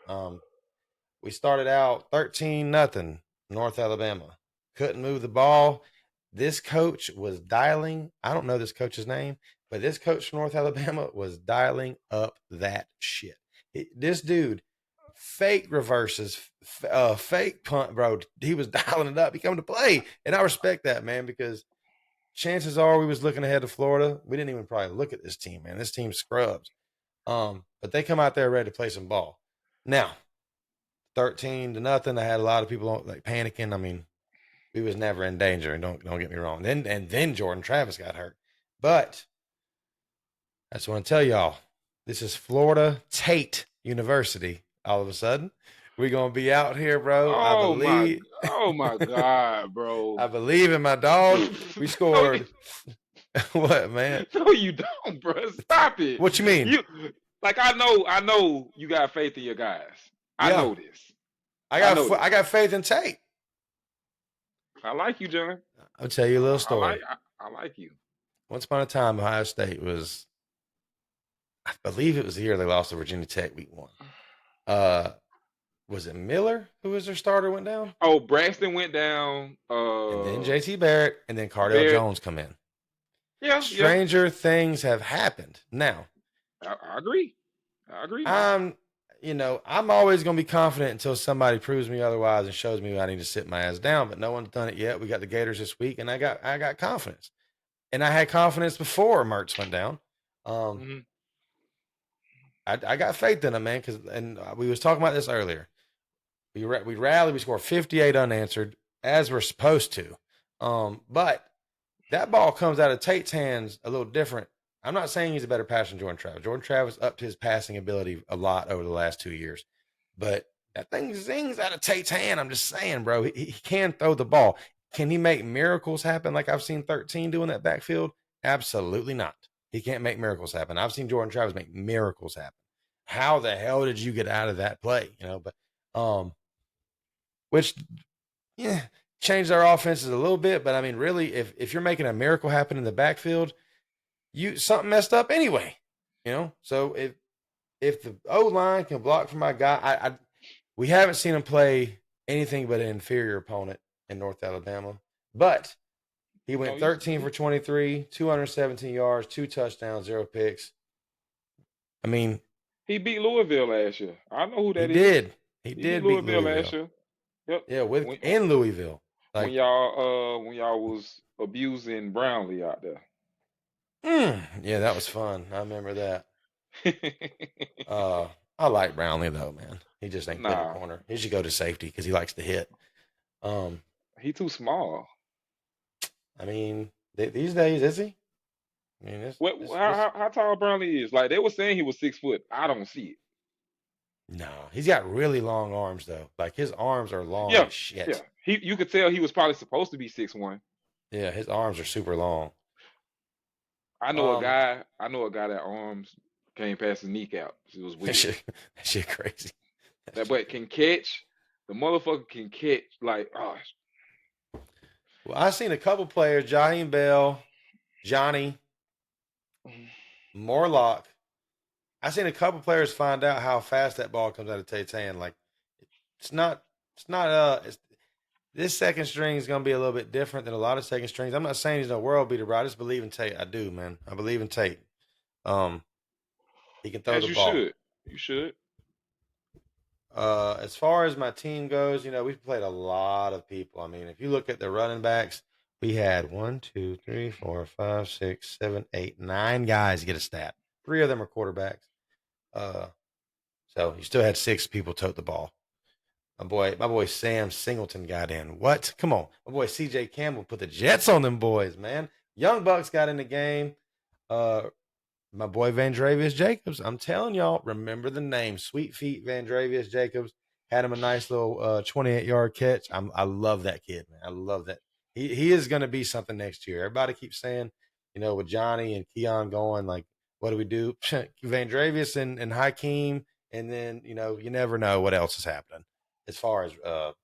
We started out 13-0 North Alabama. Couldn't move the ball. This coach was dialing. I don't know this coach's name, but this coach from North Alabama was dialing up that shit. This dude, fake reverses, fake punt, bro. He was dialing it up. He come to play, and I respect that, man, because chances are we was looking ahead to Florida. We didn't even probably look at this team, man. This team scrubs. But they come out there ready to play some ball. Now, 13-0. I had a lot of people like panicking. I mean, we was never in danger, and don't get me wrong. Then Jordan Travis got hurt. But I just want to tell y'all, this is Florida Tate University. All of a sudden, we're gonna be out here, bro. I Oh believe. my God, bro. I believe in my dog. We scored. What, man? No, you don't, bro. Stop it. What you mean? I know you got faith in your guys. I Yeah. know this. I got faith in Tate. I like you, John. I'll tell you a little story. I like you. Once upon a time, Ohio State was, I believe it was the year they lost to Virginia Tech week 1. Was it Miller who was their starter went down? Oh, Braxton went down. And then JT Barrett and then Cardell Barrett. Jones come in. Yeah. Stranger things have happened. Now, I agree. I'm always going to be confident until somebody proves me otherwise and shows me I need to sit my ass down. But no one's done it yet. We got the Gators this week, and I got confidence, and I had confidence before Mertz went down. I got faith in them, man. And we was talking about this earlier. We rallied. We scored 58 unanswered as we're supposed to. But that ball comes out of Tate's hands a little different. I'm not saying he's a better passer than Jordan Travis. Jordan Travis upped his passing ability a lot over the last 2 years. But that thing zings out of Tate's hand. I'm just saying, bro, he can throw the ball. Can he make miracles happen like I've seen 13 do in that backfield? Absolutely not. He can't make miracles happen. I've seen Jordan Travis make miracles happen. How the hell did you get out of that play? Which changed our offenses a little bit. But I mean, really, if you're making a miracle happen in the backfield, something messed up anyway. So if the O-line can block for my guy, we haven't seen him play anything but an inferior opponent in North Alabama. But he went 13 for 23, 217 yards, 2 touchdowns, 0 picks. I mean, he beat Louisville last year. I know who that is. He did beat Louisville last year. Yep. Yeah, in Louisville. When y'all was abusing Brownlee out there. Yeah, that was fun. I remember that. I like Brownlee though, man. He just ain't good at Nah, corner. He should go to safety because he likes to hit. he too small. I mean, these days, is he? I mean, What? How tall Brownlee is? Like they were saying he was 6 foot. I don't see it. no, he's got really long arms though. Like his arms are long Yeah, as yeah. shit. You could tell he was probably supposed to be 6'1". Yeah, his arms are super long. I know a Um, guy. I know a guy that arms came past his kneecap. It was that weird. shit crazy. That boy can catch. The motherfucker can catch. Like, oh, Well, I seen a couple players: Jaheim Bell, Johnny Morlock. I seen a couple players find out how fast that ball comes out of Tate's hand. Like, it's not, it's not. This second string is gonna be a little bit different than a lot of second strings. I'm not saying he's no world beater, but I just believe in Tate. I do, man. I believe in Tate. Um, he can throw as the you ball. should. You should. As far as my team goes, we've played a lot of people. I mean, if you look at the running backs, we had 1, 2, 3, 4, 5, 6, 7, 8, 9 guys get a stat. 3 of them are quarterbacks. So you still had 6 people tote the ball. My boy Sam Singleton got in. What? Come on. My boy CJ Campbell put the Jets on them boys, man. Young Bucks got in the game. My boy Vandravius Jacobs. I'm telling y'all, remember the name. Sweet Feet Vandravius Jacobs had him a nice little 28-yard catch. I love that kid, man. I love that. He is going to be something next year. Everybody keeps saying, with Johnny and Keon going, like, what do we do? Vandravius and Hakeem, and then, you never know what else is happening as far as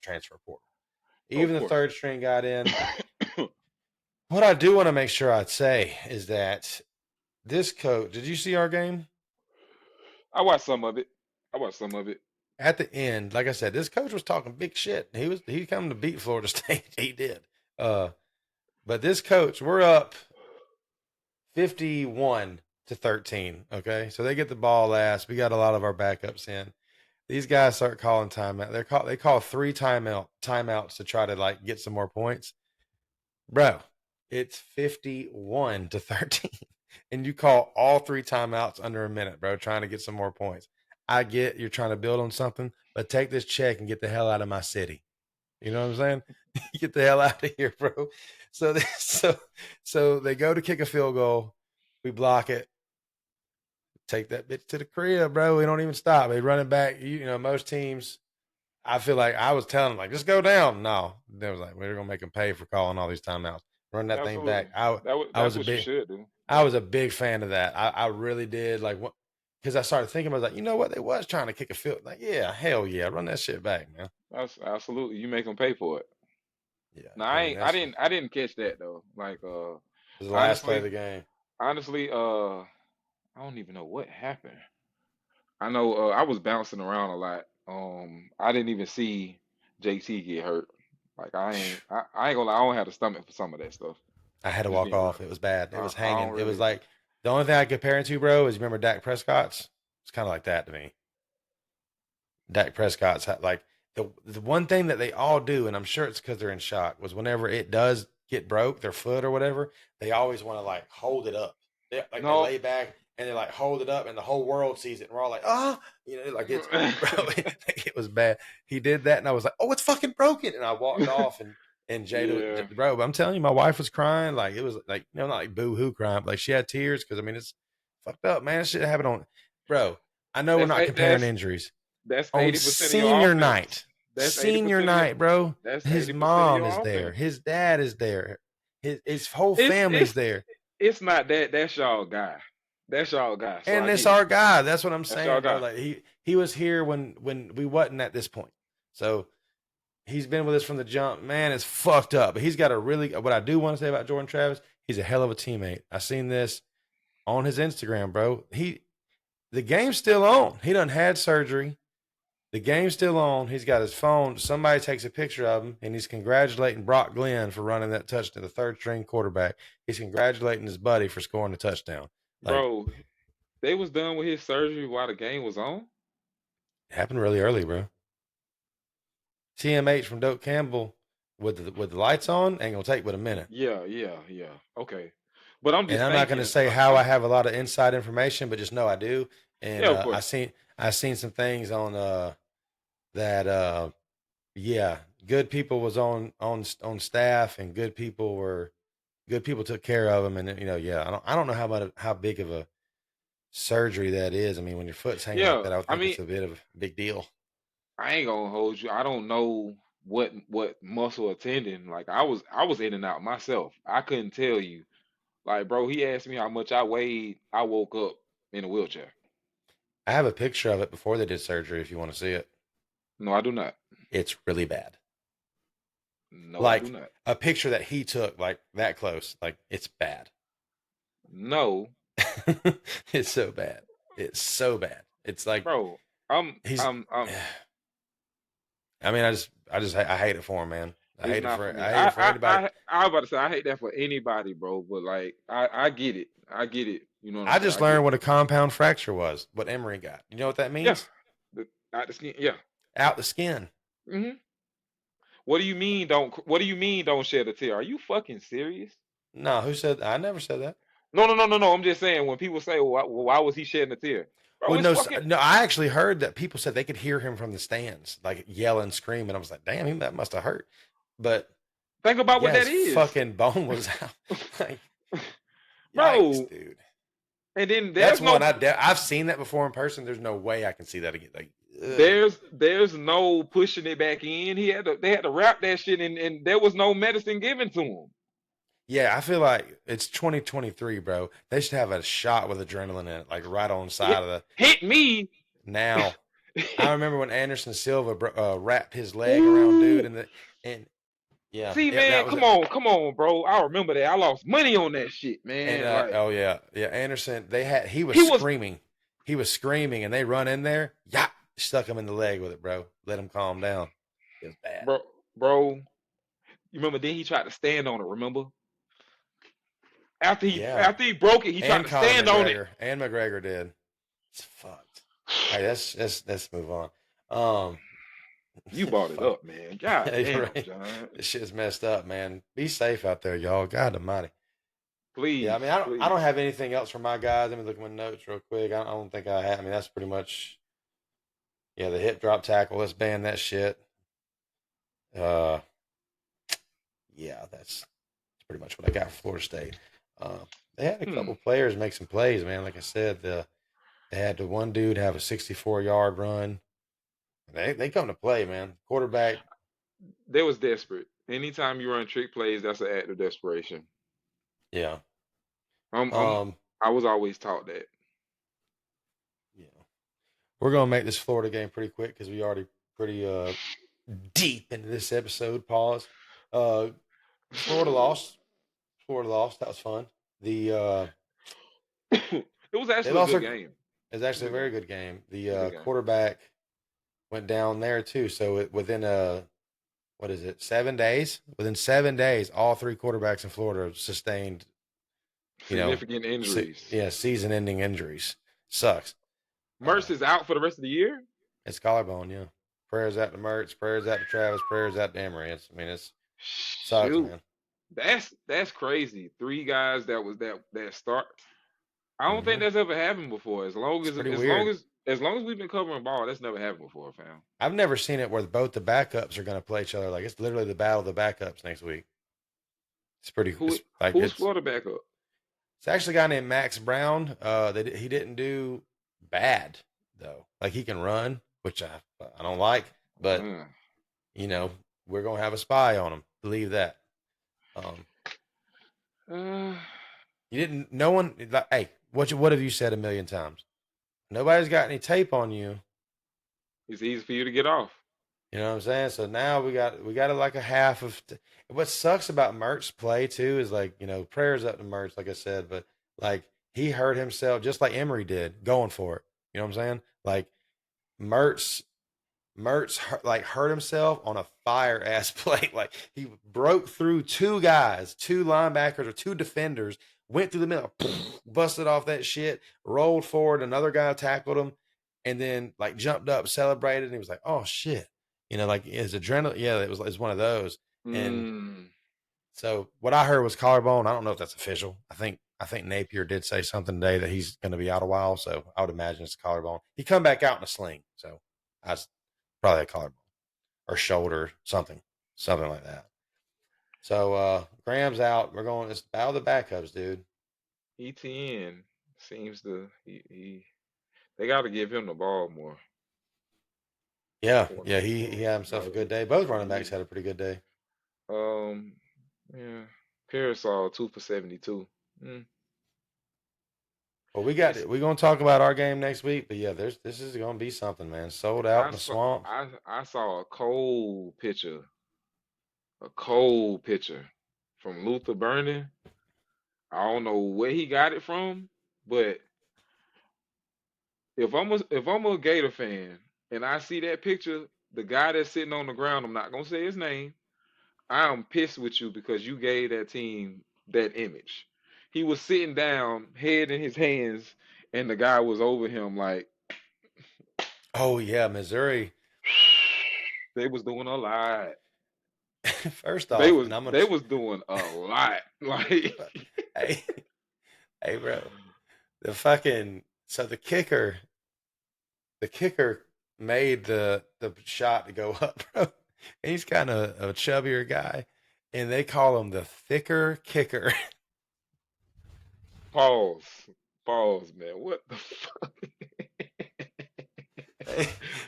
transfer portal. Of Even the course. third string got in. What I do want to make sure I'd say is that this coach, did you see our game? I watched some of it. At the end, like I said, this coach was talking big shit. He come to beat Florida State. He did. But this coach, we're up 51-13. Okay, so they get the ball last. We got a lot of our backups in. These guys start calling timeout. They call 3 timeouts to try to like get some more points. Bro, it's 51-13. And you call all 3 timeouts under a minute, bro, trying to get some more points. I get you're trying to build on something, but take this check and get the hell out of my city. You know what I'm saying? Get the hell out of here, bro. So they go to kick a field goal. We block it. Take that bitch to the crib, bro. We don't even stop. They run it back. Most teams, I feel like I was telling them, like, just go down. No, they was like, we're gonna make them pay for calling all these timeouts. Run that thing Absolutely. back. I That's was a what you big should do. I was a big fan of that. I really did. Like, what? Because I started thinking, I was like, you know what? They was trying to kick a field. Like, yeah, hell yeah, run that shit back, man. That's absolutely. You make them pay for it. Yeah, No, I mean I didn't catch that though. Like, was the last play of honestly, the game. honestly, I don't even know what happened. I know I was bouncing around a lot. I didn't even see JT get hurt. Like I ain't gonna lie, I don't have the stomach for some of that stuff. I had to Just walk being real. off. It was bad. It was I don't hanging. It was really. like the only thing I could compare it to, bro, is remember Dak Prescott's. It's kind of like that to me. Dak Prescott's like the one thing that they all do, and I'm sure it's because they're in shock, was whenever it does get broke, their foot or whatever, they always want to like hold it up. They No. lay back and they like hold it up, and the whole world sees it, and we're all like, like it's bro, it was bad. He did that, and I was like, oh, it's fucking broken, and I walked off, and Yeah. Jada, bro, but I'm telling you, my wife was crying, like it was like not like boo hoo crying, but like she had tears because I mean it's fucked up, man. This shit happened on, bro. I know we're That's not eight- comparing that's injuries. that's On 80% of your senior offense. night, That's 80% of your. bro. That's His 80% of mom your is there. offense. His dad is there. His whole It's family's it's there. it's not that. That's y'all guy. That's y'all guy. So And I it's get it. our guy. That's what I'm That's y'all saying, bro. guy. Like he was here when we wasn't at this point. So he's been with us from the jump. Man, it's fucked up. But he's got a really what I do want to say about Jordan Travis, he's a hell of a teammate. I seen this on his Instagram, bro. The game's still on. He done had surgery. The game's still on. He's got his phone. Somebody takes a picture of him, and he's congratulating Brock Glenn for running that touchdown, the third string quarterback. He's congratulating his buddy for scoring the touchdown. Like, Bro, they was done with his surgery while the game was on. it happened really early, bro. TMH from Doak Campbell with the lights on ain't gonna take but a minute. Yeah. Okay. But I'm And just I'm not gonna thinking, say how I have a lot of inside information, but just know I do. And yeah, of I course. seen some things on that yeah, good people was on staff, and good people took care of him, and yeah, I don't know how big of a surgery that is. I mean, when your foot's hanging like Yeah, that, I would I think mean, it's a bit of a big deal. I ain't gonna hold you. I don't know what muscle or tendon. Like I was in and out myself. I couldn't tell you. Like, bro, he asked me how much I weighed. I woke up in a wheelchair. I have a picture of it before they did surgery if you want to see it. No, I do not. It's really bad. No, I do Like not. a picture that he took like that close, like it's bad. No, It's so bad. It's so bad. It's like bro. I'm he's I'm I'm I mean, I hate it for him, man. It's not for me. I hate it for anybody. I was about to say I hate that for anybody, bro. But like I get it. I get it. You know what I'm I saying? just I get learned it. what a compound fracture was, what Emery got. You know what that Yeah. means? The, not the skin. Yeah. Out the skin. hmm What do you mean? What do you mean? Don't shed a tear? Are you fucking serious? No, who said I never said that. No, no, no, no, no. I'm just saying when people say, why was he shedding a tear?" Bro, Well, it's no, fucking. no. I actually heard that people said they could hear him from the stands, like yelling, screaming. I was like, damn, that must have hurt. But Think about what yeah, that his is, fucking bone was out. Like, yikes, bro. dude. And then That's one I've seen that before in person. There's no way I can see that again. Like, ugh. there's no pushing it back in. They had to wrap that shit, and there was no medicine given to him. Yeah, I feel like it's 2023, bro. They should have a shot with adrenaline in it, like right on the side Hit, of the. hit me. Now, I remember when Anderson Silva wrapped his leg around dude, Ooh. and yeah, See, man, that was it. come on, bro. I remember that. I lost money on that shit, And man. Like oh yeah, Anderson. he was, he was screaming, and they run in there, yeah, stuck him in the leg with it, bro. Let him calm down. It was bad. bro. You remember? Then he tried to stand on it. Remember? Yeah, After he broke it, he tried and to Conor stand on it. McGregor and McGregor did. It's fucked. All right, let's move on. Um, You brought it fuck. up, man. God You're damn, right. John. This shit's messed up, man. Be safe out there, y'all. God Almighty. Yeah, I Please, mean, I please. don't have anything else for my guys. Let me look at my notes real quick. I don't think I have. I mean, that's pretty much the hip drop tackle. Let's ban that shit. Uh, yeah, that's pretty much what I got for Florida State. They had a Hmm. couple players make some plays, man. Like I said, they had the one dude have a 64-yard run. They come to play, man. Quarterback. They was desperate. Anytime you run trick plays, that's an act of desperation. Yeah. I'm, I'm, Um. I was always taught that. Yeah. We're gonna make this Florida game pretty quick because we already pretty deep into this episode. Pause. Uh, Florida lost. Florida lost. That was fun. It was They actually a lost good their. game. It's It was actually a a good very game. good game. It was a The good game. quarterback went down there too. So within what is it? 7 days. Within 7 days, all three quarterbacks in Florida sustained. You know, Significant injuries. season-ending injuries. Sucks. Uh, Mertz is out for the rest of the year. it's collarbone. Yeah. Prayers out to Mertz. Prayers out to Travis. Prayers out to Emery. It's sucks, Shoot, man. that's crazy. Three guys that start. I don't think Hmm. that's ever happened before. As long It's as pretty as long weird. as as long as we've been covering ball, that's never happened before, fam. I've never seen it where both the backups are going to play each other. Like it's literally the battle of the backups next week. It's pretty. Who It's like who's Florida backup? it's actually a guy named Max Brown. He didn't do bad though. Like he can run, which I don't like, but Uh, you know we're gonna have a spy on him. Believe that. Um, uh, you didn't. No one. Like, hey, what have you said a million times? Nobody's got any tape on you. it's easy for you to get off. You know what I'm saying? So now we got like a half of. What sucks about Mert's play too is like prayers up to Mertz, like I said, but like he hurt himself just like Emery did going for it. You know what I'm saying? Like Mertz like hurt himself on a fire ass play. Like he broke through two guys, two linebackers or two defenders, went through the middle, busted off that shit, rolled forward, another guy tackled him, and then like jumped up, celebrated, and he was like, "Oh shit!" Like his adrenaline. Yeah, it was one of those. And Mm, so what I heard was collarbone. I don't know if that's official. I think Napier did say something today that he's going to be out a while. So I would imagine it's collarbone. He come back out in a sling. So I probably a collarbone or shoulder, something like that. So Graham's out. We're going. It's battle of the backups, dude. ETN seems to they got to give him the ball more. Yeah, For, yeah. He had himself a good day. Both running backs he, had a pretty good day. um, yeah. Parasol 2 for 72. Mm. Well, we're gonna talk about our game next week, but yeah, this is gonna be something, man. Sold out in the swamp. I saw a cold picture from Luther Burning. I don't know where he got it from, but if I'm a Gator fan and I see that picture, the guy that's sitting on the ground, I'm not gonna say his name. I am pissed with you because you gave that team that image. He was sitting down, head in his hands, and the guy was over him like Oh yeah, Missouri. they was doing a lot. First off, and I'm gonna. They was doing a lot. Like Hey, hey, bro. The fucking so the kicker made the shot to go up, bro. And he's kind of a chubbier guy, and they call him the thicker kicker. pause. Pause, man. What the fuck?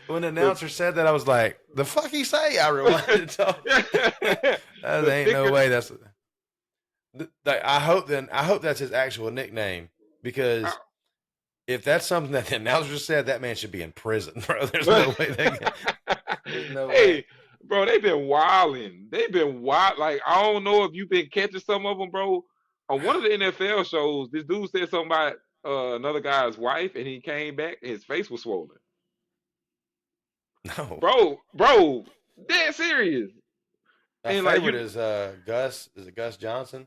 When the The, announcer said that, I was like, "The fuck he say?" I rewinded. That the ain't no thicker way. I hope that's his actual nickname because if that's something that the announcer said, that man should be in prison, bro. There's no way there's no hey, way. bro, they've been wilding. They've been wild. Like I don't know if you've been catching some of them, bro. On one of the NFL shows, this dude said something about another guy's wife, and he came back, and his face was swollen. No. Bro, dead serious. My And like favorite you, is Gus. Is it Gus Johnson?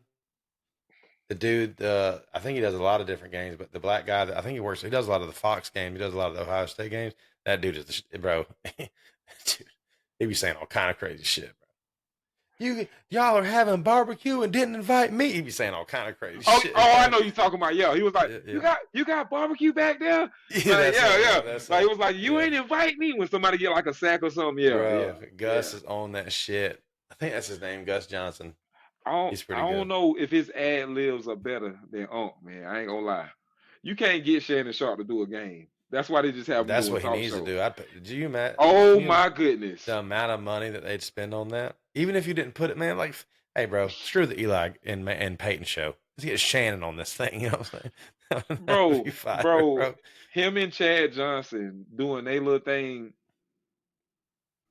The dude, I think he does a lot of different games, but the black guy that I think he works, he does a lot of the Fox games. He does a lot of the Ohio State games. That dude is bro. Dude, he be saying all kind of crazy shit, bro. Y'all are having barbecue and didn't invite me. He be saying all kind of crazy oh, shit. I know you talking about. Yeah, he was like, Yeah, you yeah. got barbecue back there. Yeah, Like, that's it, yeah. bro. That's Like it it. was like you Yeah, ain't invite me when somebody get like a sack or something. Yeah. bro. Gus is on that shit. I think that's his name, Gus Johnson. He's I pretty don't good. know if his ad libs are better than Unc, man. I ain't gonna lie. You can't get Shannon Sharp to do a game. That's why they just have him That's doing what he talk needs to shows. do. Do you, Matt? Oh Can you my goodness, the amount of money that they'd spend on that? Even if you didn't put it, man, like, hey, bro, screw the Eli and Peyton show. Let's get Shannon on this thing. You know what I'm saying? That would be fire, bro, bro. him and Chad Johnson doing their little thing.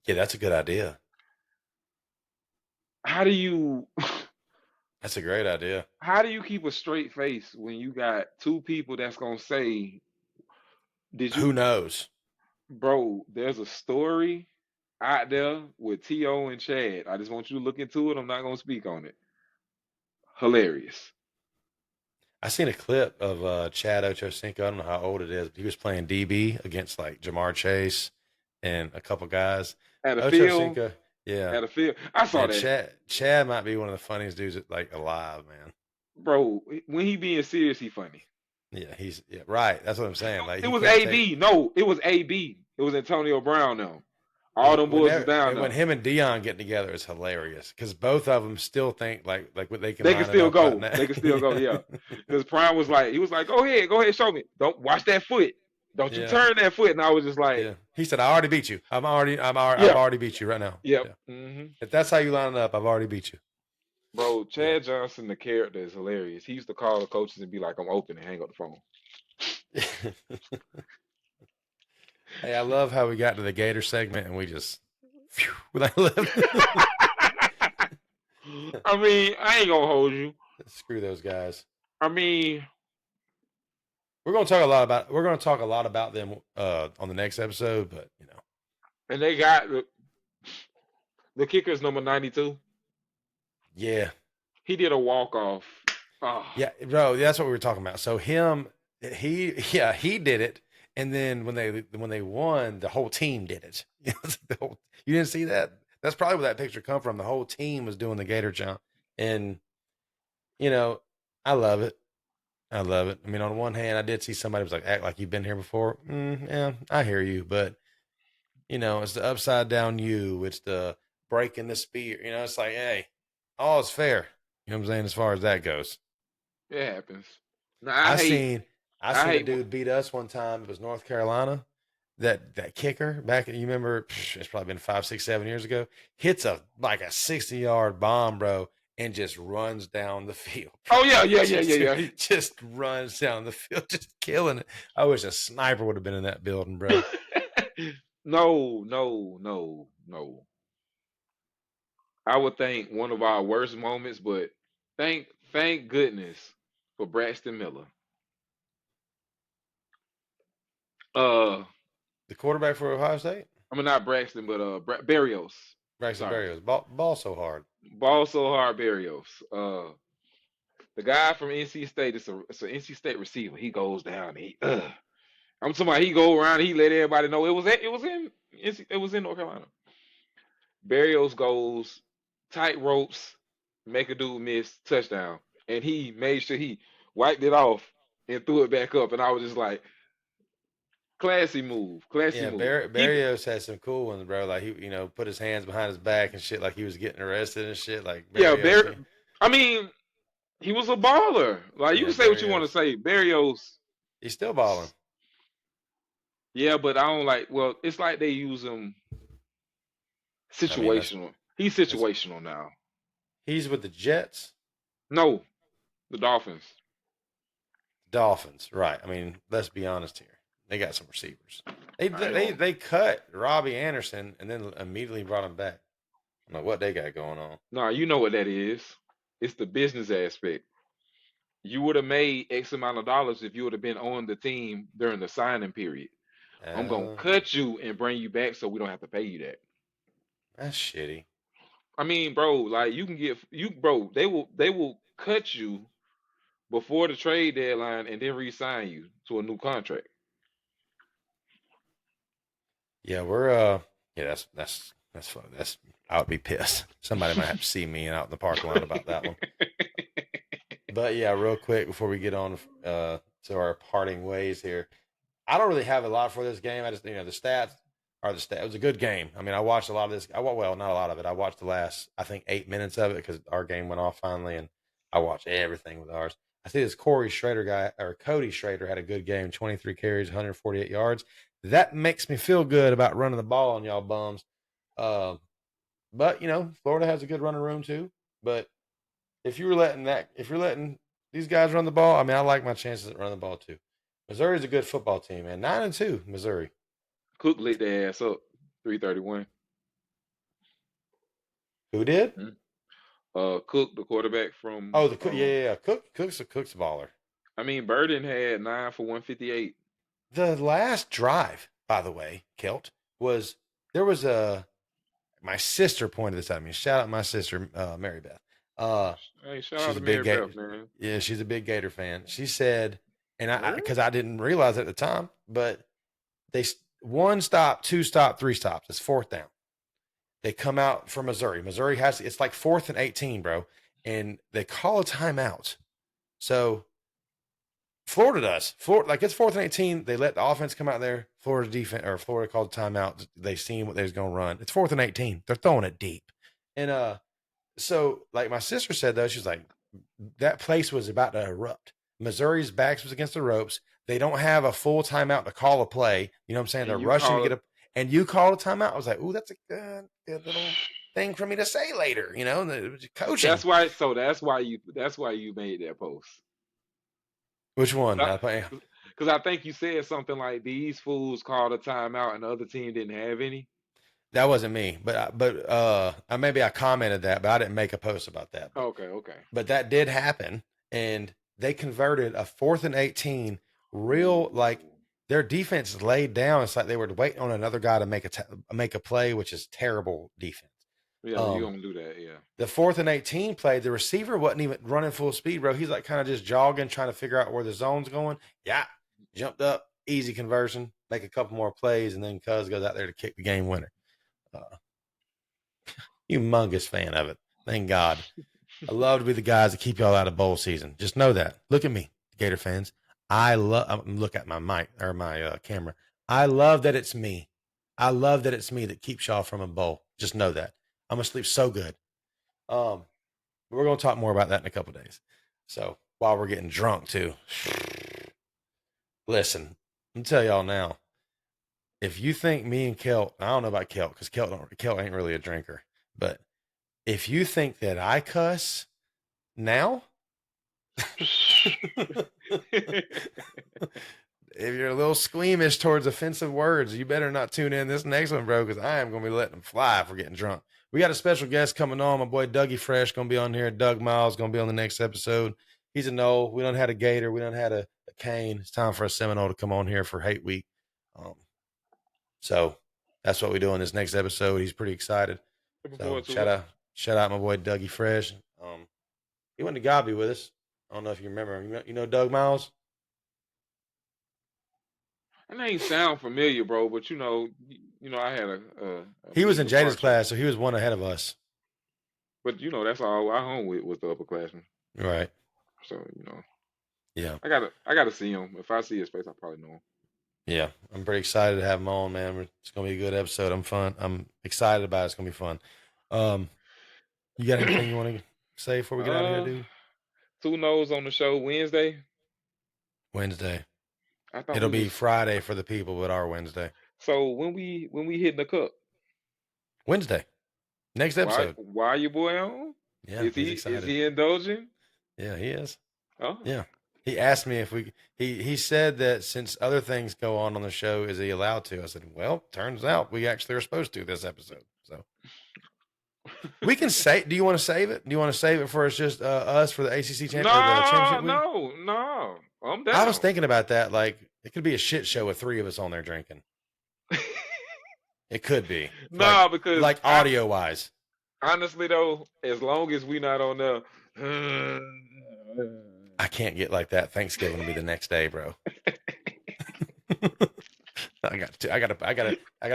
Yeah, that's a good idea. How do you That's a great idea. how do you keep a straight face when you got two people that's gonna say, "Did you, Who knows? bro?" There's a story out there with To and Chad. I just want you to look into it. I'm not gonna speak on it. Hilarious. I seen a clip of Chad Ochocinco. I don't know how old it is, but he was playing DB against like Jamar Chase and a couple guys. At a field, Ochocinco, yeah. at a field. I saw Man, that, Chad might be one of the funniest dudes like alive, man. bro. When he being serious, he funny. Yeah, right. That's what I'm saying. Like It he was can't take AB. No, it was AB. It was Antonio Brown now. All them boys was down when there. him and Dion get together, it's hilarious because both of them still think like what they can They can line it still up right go. now. They can still go. Yeah. Because Prime was like, he was like, go ahead, show me. Don't watch that foot. Don't you Yeah, turn that foot. And I was just like, yeah. He said, "I already beat you. I've yeah, already beat you right now. yep. Yeah. Hmm. If that's how you line it up, I've already beat you." Bro, Yeah. Chad Johnson, the character is hilarious. He used to call the coaches and be like, I'm open and hang up the phone. Hey, I love how we got to the Gator segment and we just without living. I mean, I ain't gonna hold you. Screw those guys. I mean, We're gonna talk a lot about them on the next episode, but you know. and they got the kicker's number 92. Yeah. He did a walk off. Oh, Yeah, bro, that's what we were talking about. So he did it, and then when they won, the whole team did it. You didn't see that? That's probably where that picture come from. The whole team was doing the Gator jump, and you know, I love it. I love it. I mean, on one hand, I did see somebody was like, "Act like you've been here before." Yeah, I hear you, but it's the upside down U, it's the breaking the spear. It's like, hey, all is fair. You know what I'm saying? As far as that goes, It happens. No, I seen I I seen a hate. dude beat us one time. It was North Carolina. That kicker back, you remember? It's probably been 5, 6, 7 years ago. Hits like a 60-yard bomb, bro, and just runs down the field. Bro. Oh yeah, yeah, yeah, just, yeah, yeah. just runs down the field, just killing it. I wish a sniper would have been in that building, bro. No, no, no, no. I would think one of our worst moments, but thank goodness for Braxton Miller. Uh, The quarterback for Ohio State, I mean not Braxton, but Barrios. Braxton Sorry, Berrios, ball so hard. ball so hard Barrios. The guy from NC State, it's an NC State receiver. He goes down. I'm talking about he go around. He let everybody know it was in North Carolina. Barrios goes tight ropes, make a dude miss touchdown, and he made sure he wiped it off and threw it back up. And I was just like, classy move, classy Yeah, move. Barrios had some cool ones, bro. Like he, put his hands behind his back and shit, like he was getting arrested and shit. Like Yeah, Barrios, I mean, he was a baller. Like you yeah, can say what you want to Barrios, say, Barrios. he's still balling. Yeah, but I don't like. Well, it's like they use him I mean, that's situational. He's that's situational now. he's with the Jets, No, the Dolphins. Dolphins, right? I mean, let's be honest here. They got some receivers. They I they know. they cut Robbie Anderson and then immediately brought him back. I don't know what they got going on. Nah, you know what that is. It's the business aspect. You would have made X amount of dollars if you would have been on the team during the signing period. I'm gonna Uh, cut you and bring you back so we don't have to pay you that. that's shitty. I mean, bro, like you can get you, bro. They will cut you before the trade deadline and then re-sign you to a new contract. Yeah, yeah, that's fun. I would be pissed. Somebody might have to see me out in the parking lot about that one. But yeah, real quick before we get on to our parting ways here, I don't really have a lot for this game. I just, the stats are the stats. It was a good game. I mean, I watched a lot of this. Well, not a lot of it. I watched the last, I think, 8 minutes of it because our game went off finally, and I watched everything with ours. I see this Corey Schrader guy, or Cody Schrader, had a good game, 23 carries, 148 yards. That makes me feel good about running the ball on y'all bums. Uh, but Florida has a good running room too. But if you're letting these guys run the ball, I mean, I like my chances at running the ball too. Missouri's a good football team, man. 9-2, Missouri. Cook lit their ass up. 331. Who did? Cook, the quarterback from. Oh, the Cook. Yeah. Cook's a baller. I mean, Burden had 9 for 158. The last drive, by the way, Kelt, there was my sister pointed this out to me. Shout out my sister, Mary Beth. Hey, shout out She's to a big Mary Gator. Beth, man. Yeah, she's a big Gator fan. She said, and I Really? because I didn't realize it at the time, but they one stop, two stop, three stops. It's fourth down. They come out for Missouri. Missouri it's like 4th and 18, bro, and they call a timeout. So Florida does. Florida, like it's 4th and 18. They let the offense come out there. Florida called a timeout. They seen what they was gonna run. It's 4th and 18. They're throwing it deep, and so like my sister said though, she's like, that place was about to erupt. Missouri's backs was against the ropes. They don't have a full timeout to call a play. You know what I'm saying? And They're you rushing to call get it. a, and you called a timeout. I was like, ooh, that's a good little thing for me to say later. Coaching. That's why you made that post. Which one? Because I think you said something like these fools called a timeout and the other team didn't have any. That wasn't me, but maybe I commented that, but I didn't make a post about that. Okay, okay. But that did happen, and they converted a 4th and 18. Real like their defense laid down. It's like they were waiting on another guy to make a play, which is terrible defense. Yeah, you don't do that. Yeah. The 4th and 18 play, the receiver wasn't even running full speed, bro. He's like kind of just jogging, trying to figure out where the zone's going. Yeah, jumped up, easy conversion, make a couple more plays, and then Cuz goes out there to kick the game winner. Humongous fan of it. Thank God. I love to be the guys that keep y'all out of bowl season. Just know that. Look at me, Gator fans. Look at my mic or my camera. I love that it's me. I love that it's me that keeps y'all from a bowl. Just know that. I'm gonna sleep so good. We're gonna talk more about that in a couple days. So while we're getting drunk too, listen, I'm gonna tell y'all now. If you think me and Kelt, I don't know about Kelt because Kelt ain't really a drinker, but if you think that I cuss now, if you're a little squeamish towards offensive words, you better not tune in this next one, bro, because I am going to be letting them fly if we're getting drunk. We got a special guest coming on. My boy Dougie Fresh going to be on here. Doug Miles going to be on the next episode. He's a no. We done had a Gator. We done had a Cane. It's time for a Seminole to come on here for Hate Week. So that's what we do in this next episode. He's pretty excited. So shout out my boy Dougie Fresh. He went to Gobby with us. I don't know if you remember him. You know Doug Miles? That name sound familiar, bro. But I had a he was in Jada's class, so he was one ahead of us. But that's all I hung with was the upperclassmen. Right. So yeah, I gotta see him. If I see his face, I probably know him. Yeah, I'm pretty excited to have him on, man. It's gonna be a good episode. I'm excited about it. It's gonna be fun. You got anything you want to say before we get out of here, dude? Two No's on the show Wednesday. It'll be Friday for the people, but our Wednesday. So when we hitting the cup? Wednesday. Next episode. Why your boy on? Yeah, is he indulging? Yeah, he is. Oh. Yeah. He asked me if he said that since other things go on the show, is he allowed to? I said, well, turns out we actually are supposed to this episode. So we can say, do you want to save it? Do you want to save it for just us for the ACC championship week? No. I'm down. I was thinking about that. Like, it could be a shit show with three of us on there drinking. It could be. No, because like audio wise. Honestly though, as long as we not on there, I can't get like that. Thanksgiving will be the next day, bro. I gotta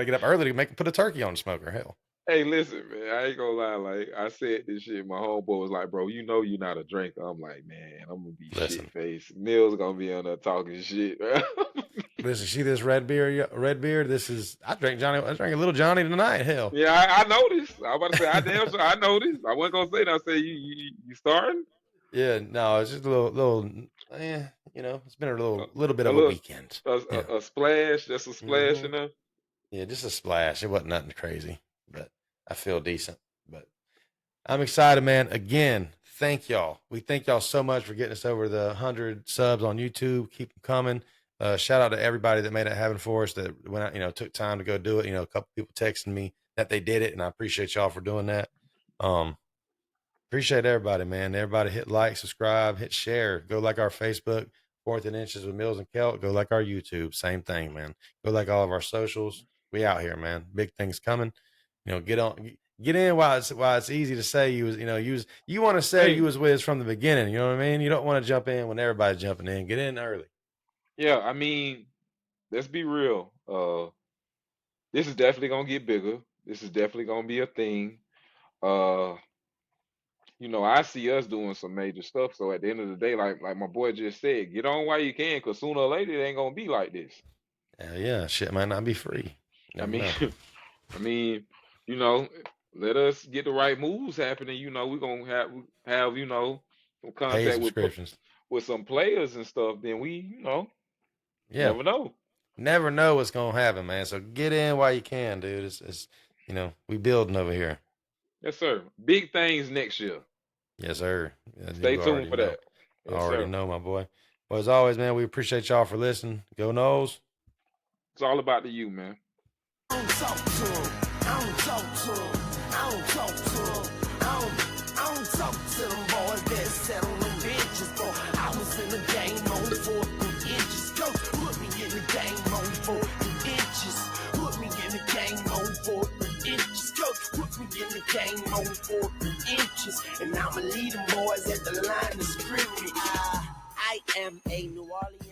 get up early to put a turkey on the smoker. Hell. Hey, listen, man. I ain't gonna lie. Like I said this shit, my homeboy was like, "Bro, you're not a drinker." I'm like, "Man, I'm gonna be shit faced. Neil's gonna be on there talking shit." Listen, see this red beer? This is I drank a little Johnny tonight. Hell. Yeah, I noticed. I was about to say, I noticed. I wasn't gonna say that. I said, you starting? Yeah, no, it's just a little. It's been a little bit of a weekend. A splash, just a splash, mm-hmm. Yeah, just a splash. It wasn't nothing crazy, but I feel decent. But I'm excited, man. Again, thank y'all. We thank y'all so much for getting us over the 100 subs on YouTube. Keep them coming. Shout out to everybody that made it happen for us, that went out, took time to go do it. A couple people texting me that they did it, and I appreciate y'all for doing that. Appreciate everybody, man. Everybody hit like, subscribe, hit share. Go like our Facebook, 4th and Inches with Mills and Kelt. Go like our YouTube. Same thing, man. Go like all of our socials. We out here, man. Big things coming. Get in while it's easy to say you want to say you was with us from the beginning. You know what I mean? You don't want to jump in when everybody's jumping in. Get in early. Yeah, I mean, let's be real. This is definitely gonna get bigger. This is definitely gonna be a thing. I see us doing some major stuff. So at the end of the day, like my boy just said, get on while you can, because sooner or later it ain't gonna be like this. Hell yeah, shit might not be free. Let us get the right moves happening. We're gonna have some contact with some players and stuff. Then never know. Never know what's gonna happen, man. So get in while you can, dude. It's we building over here. Yes, sir. Big things next year. Yes, sir. Stay tuned for that. Yes, I already know, my boy. Well, as always, man, we appreciate y'all for listening. Go Noles. It's all about the you, man. I don't talk to them. I don't talk to them boys that sat on them benches, boy. I was in the game on 4th and Inches. Go put me in the game on 4th and Inches. Put me in the game on 4th and Inches. Go put me in the game on 4th and Inches. And I'ma lead them boys at the line of scrimmage. I am a New Orleans.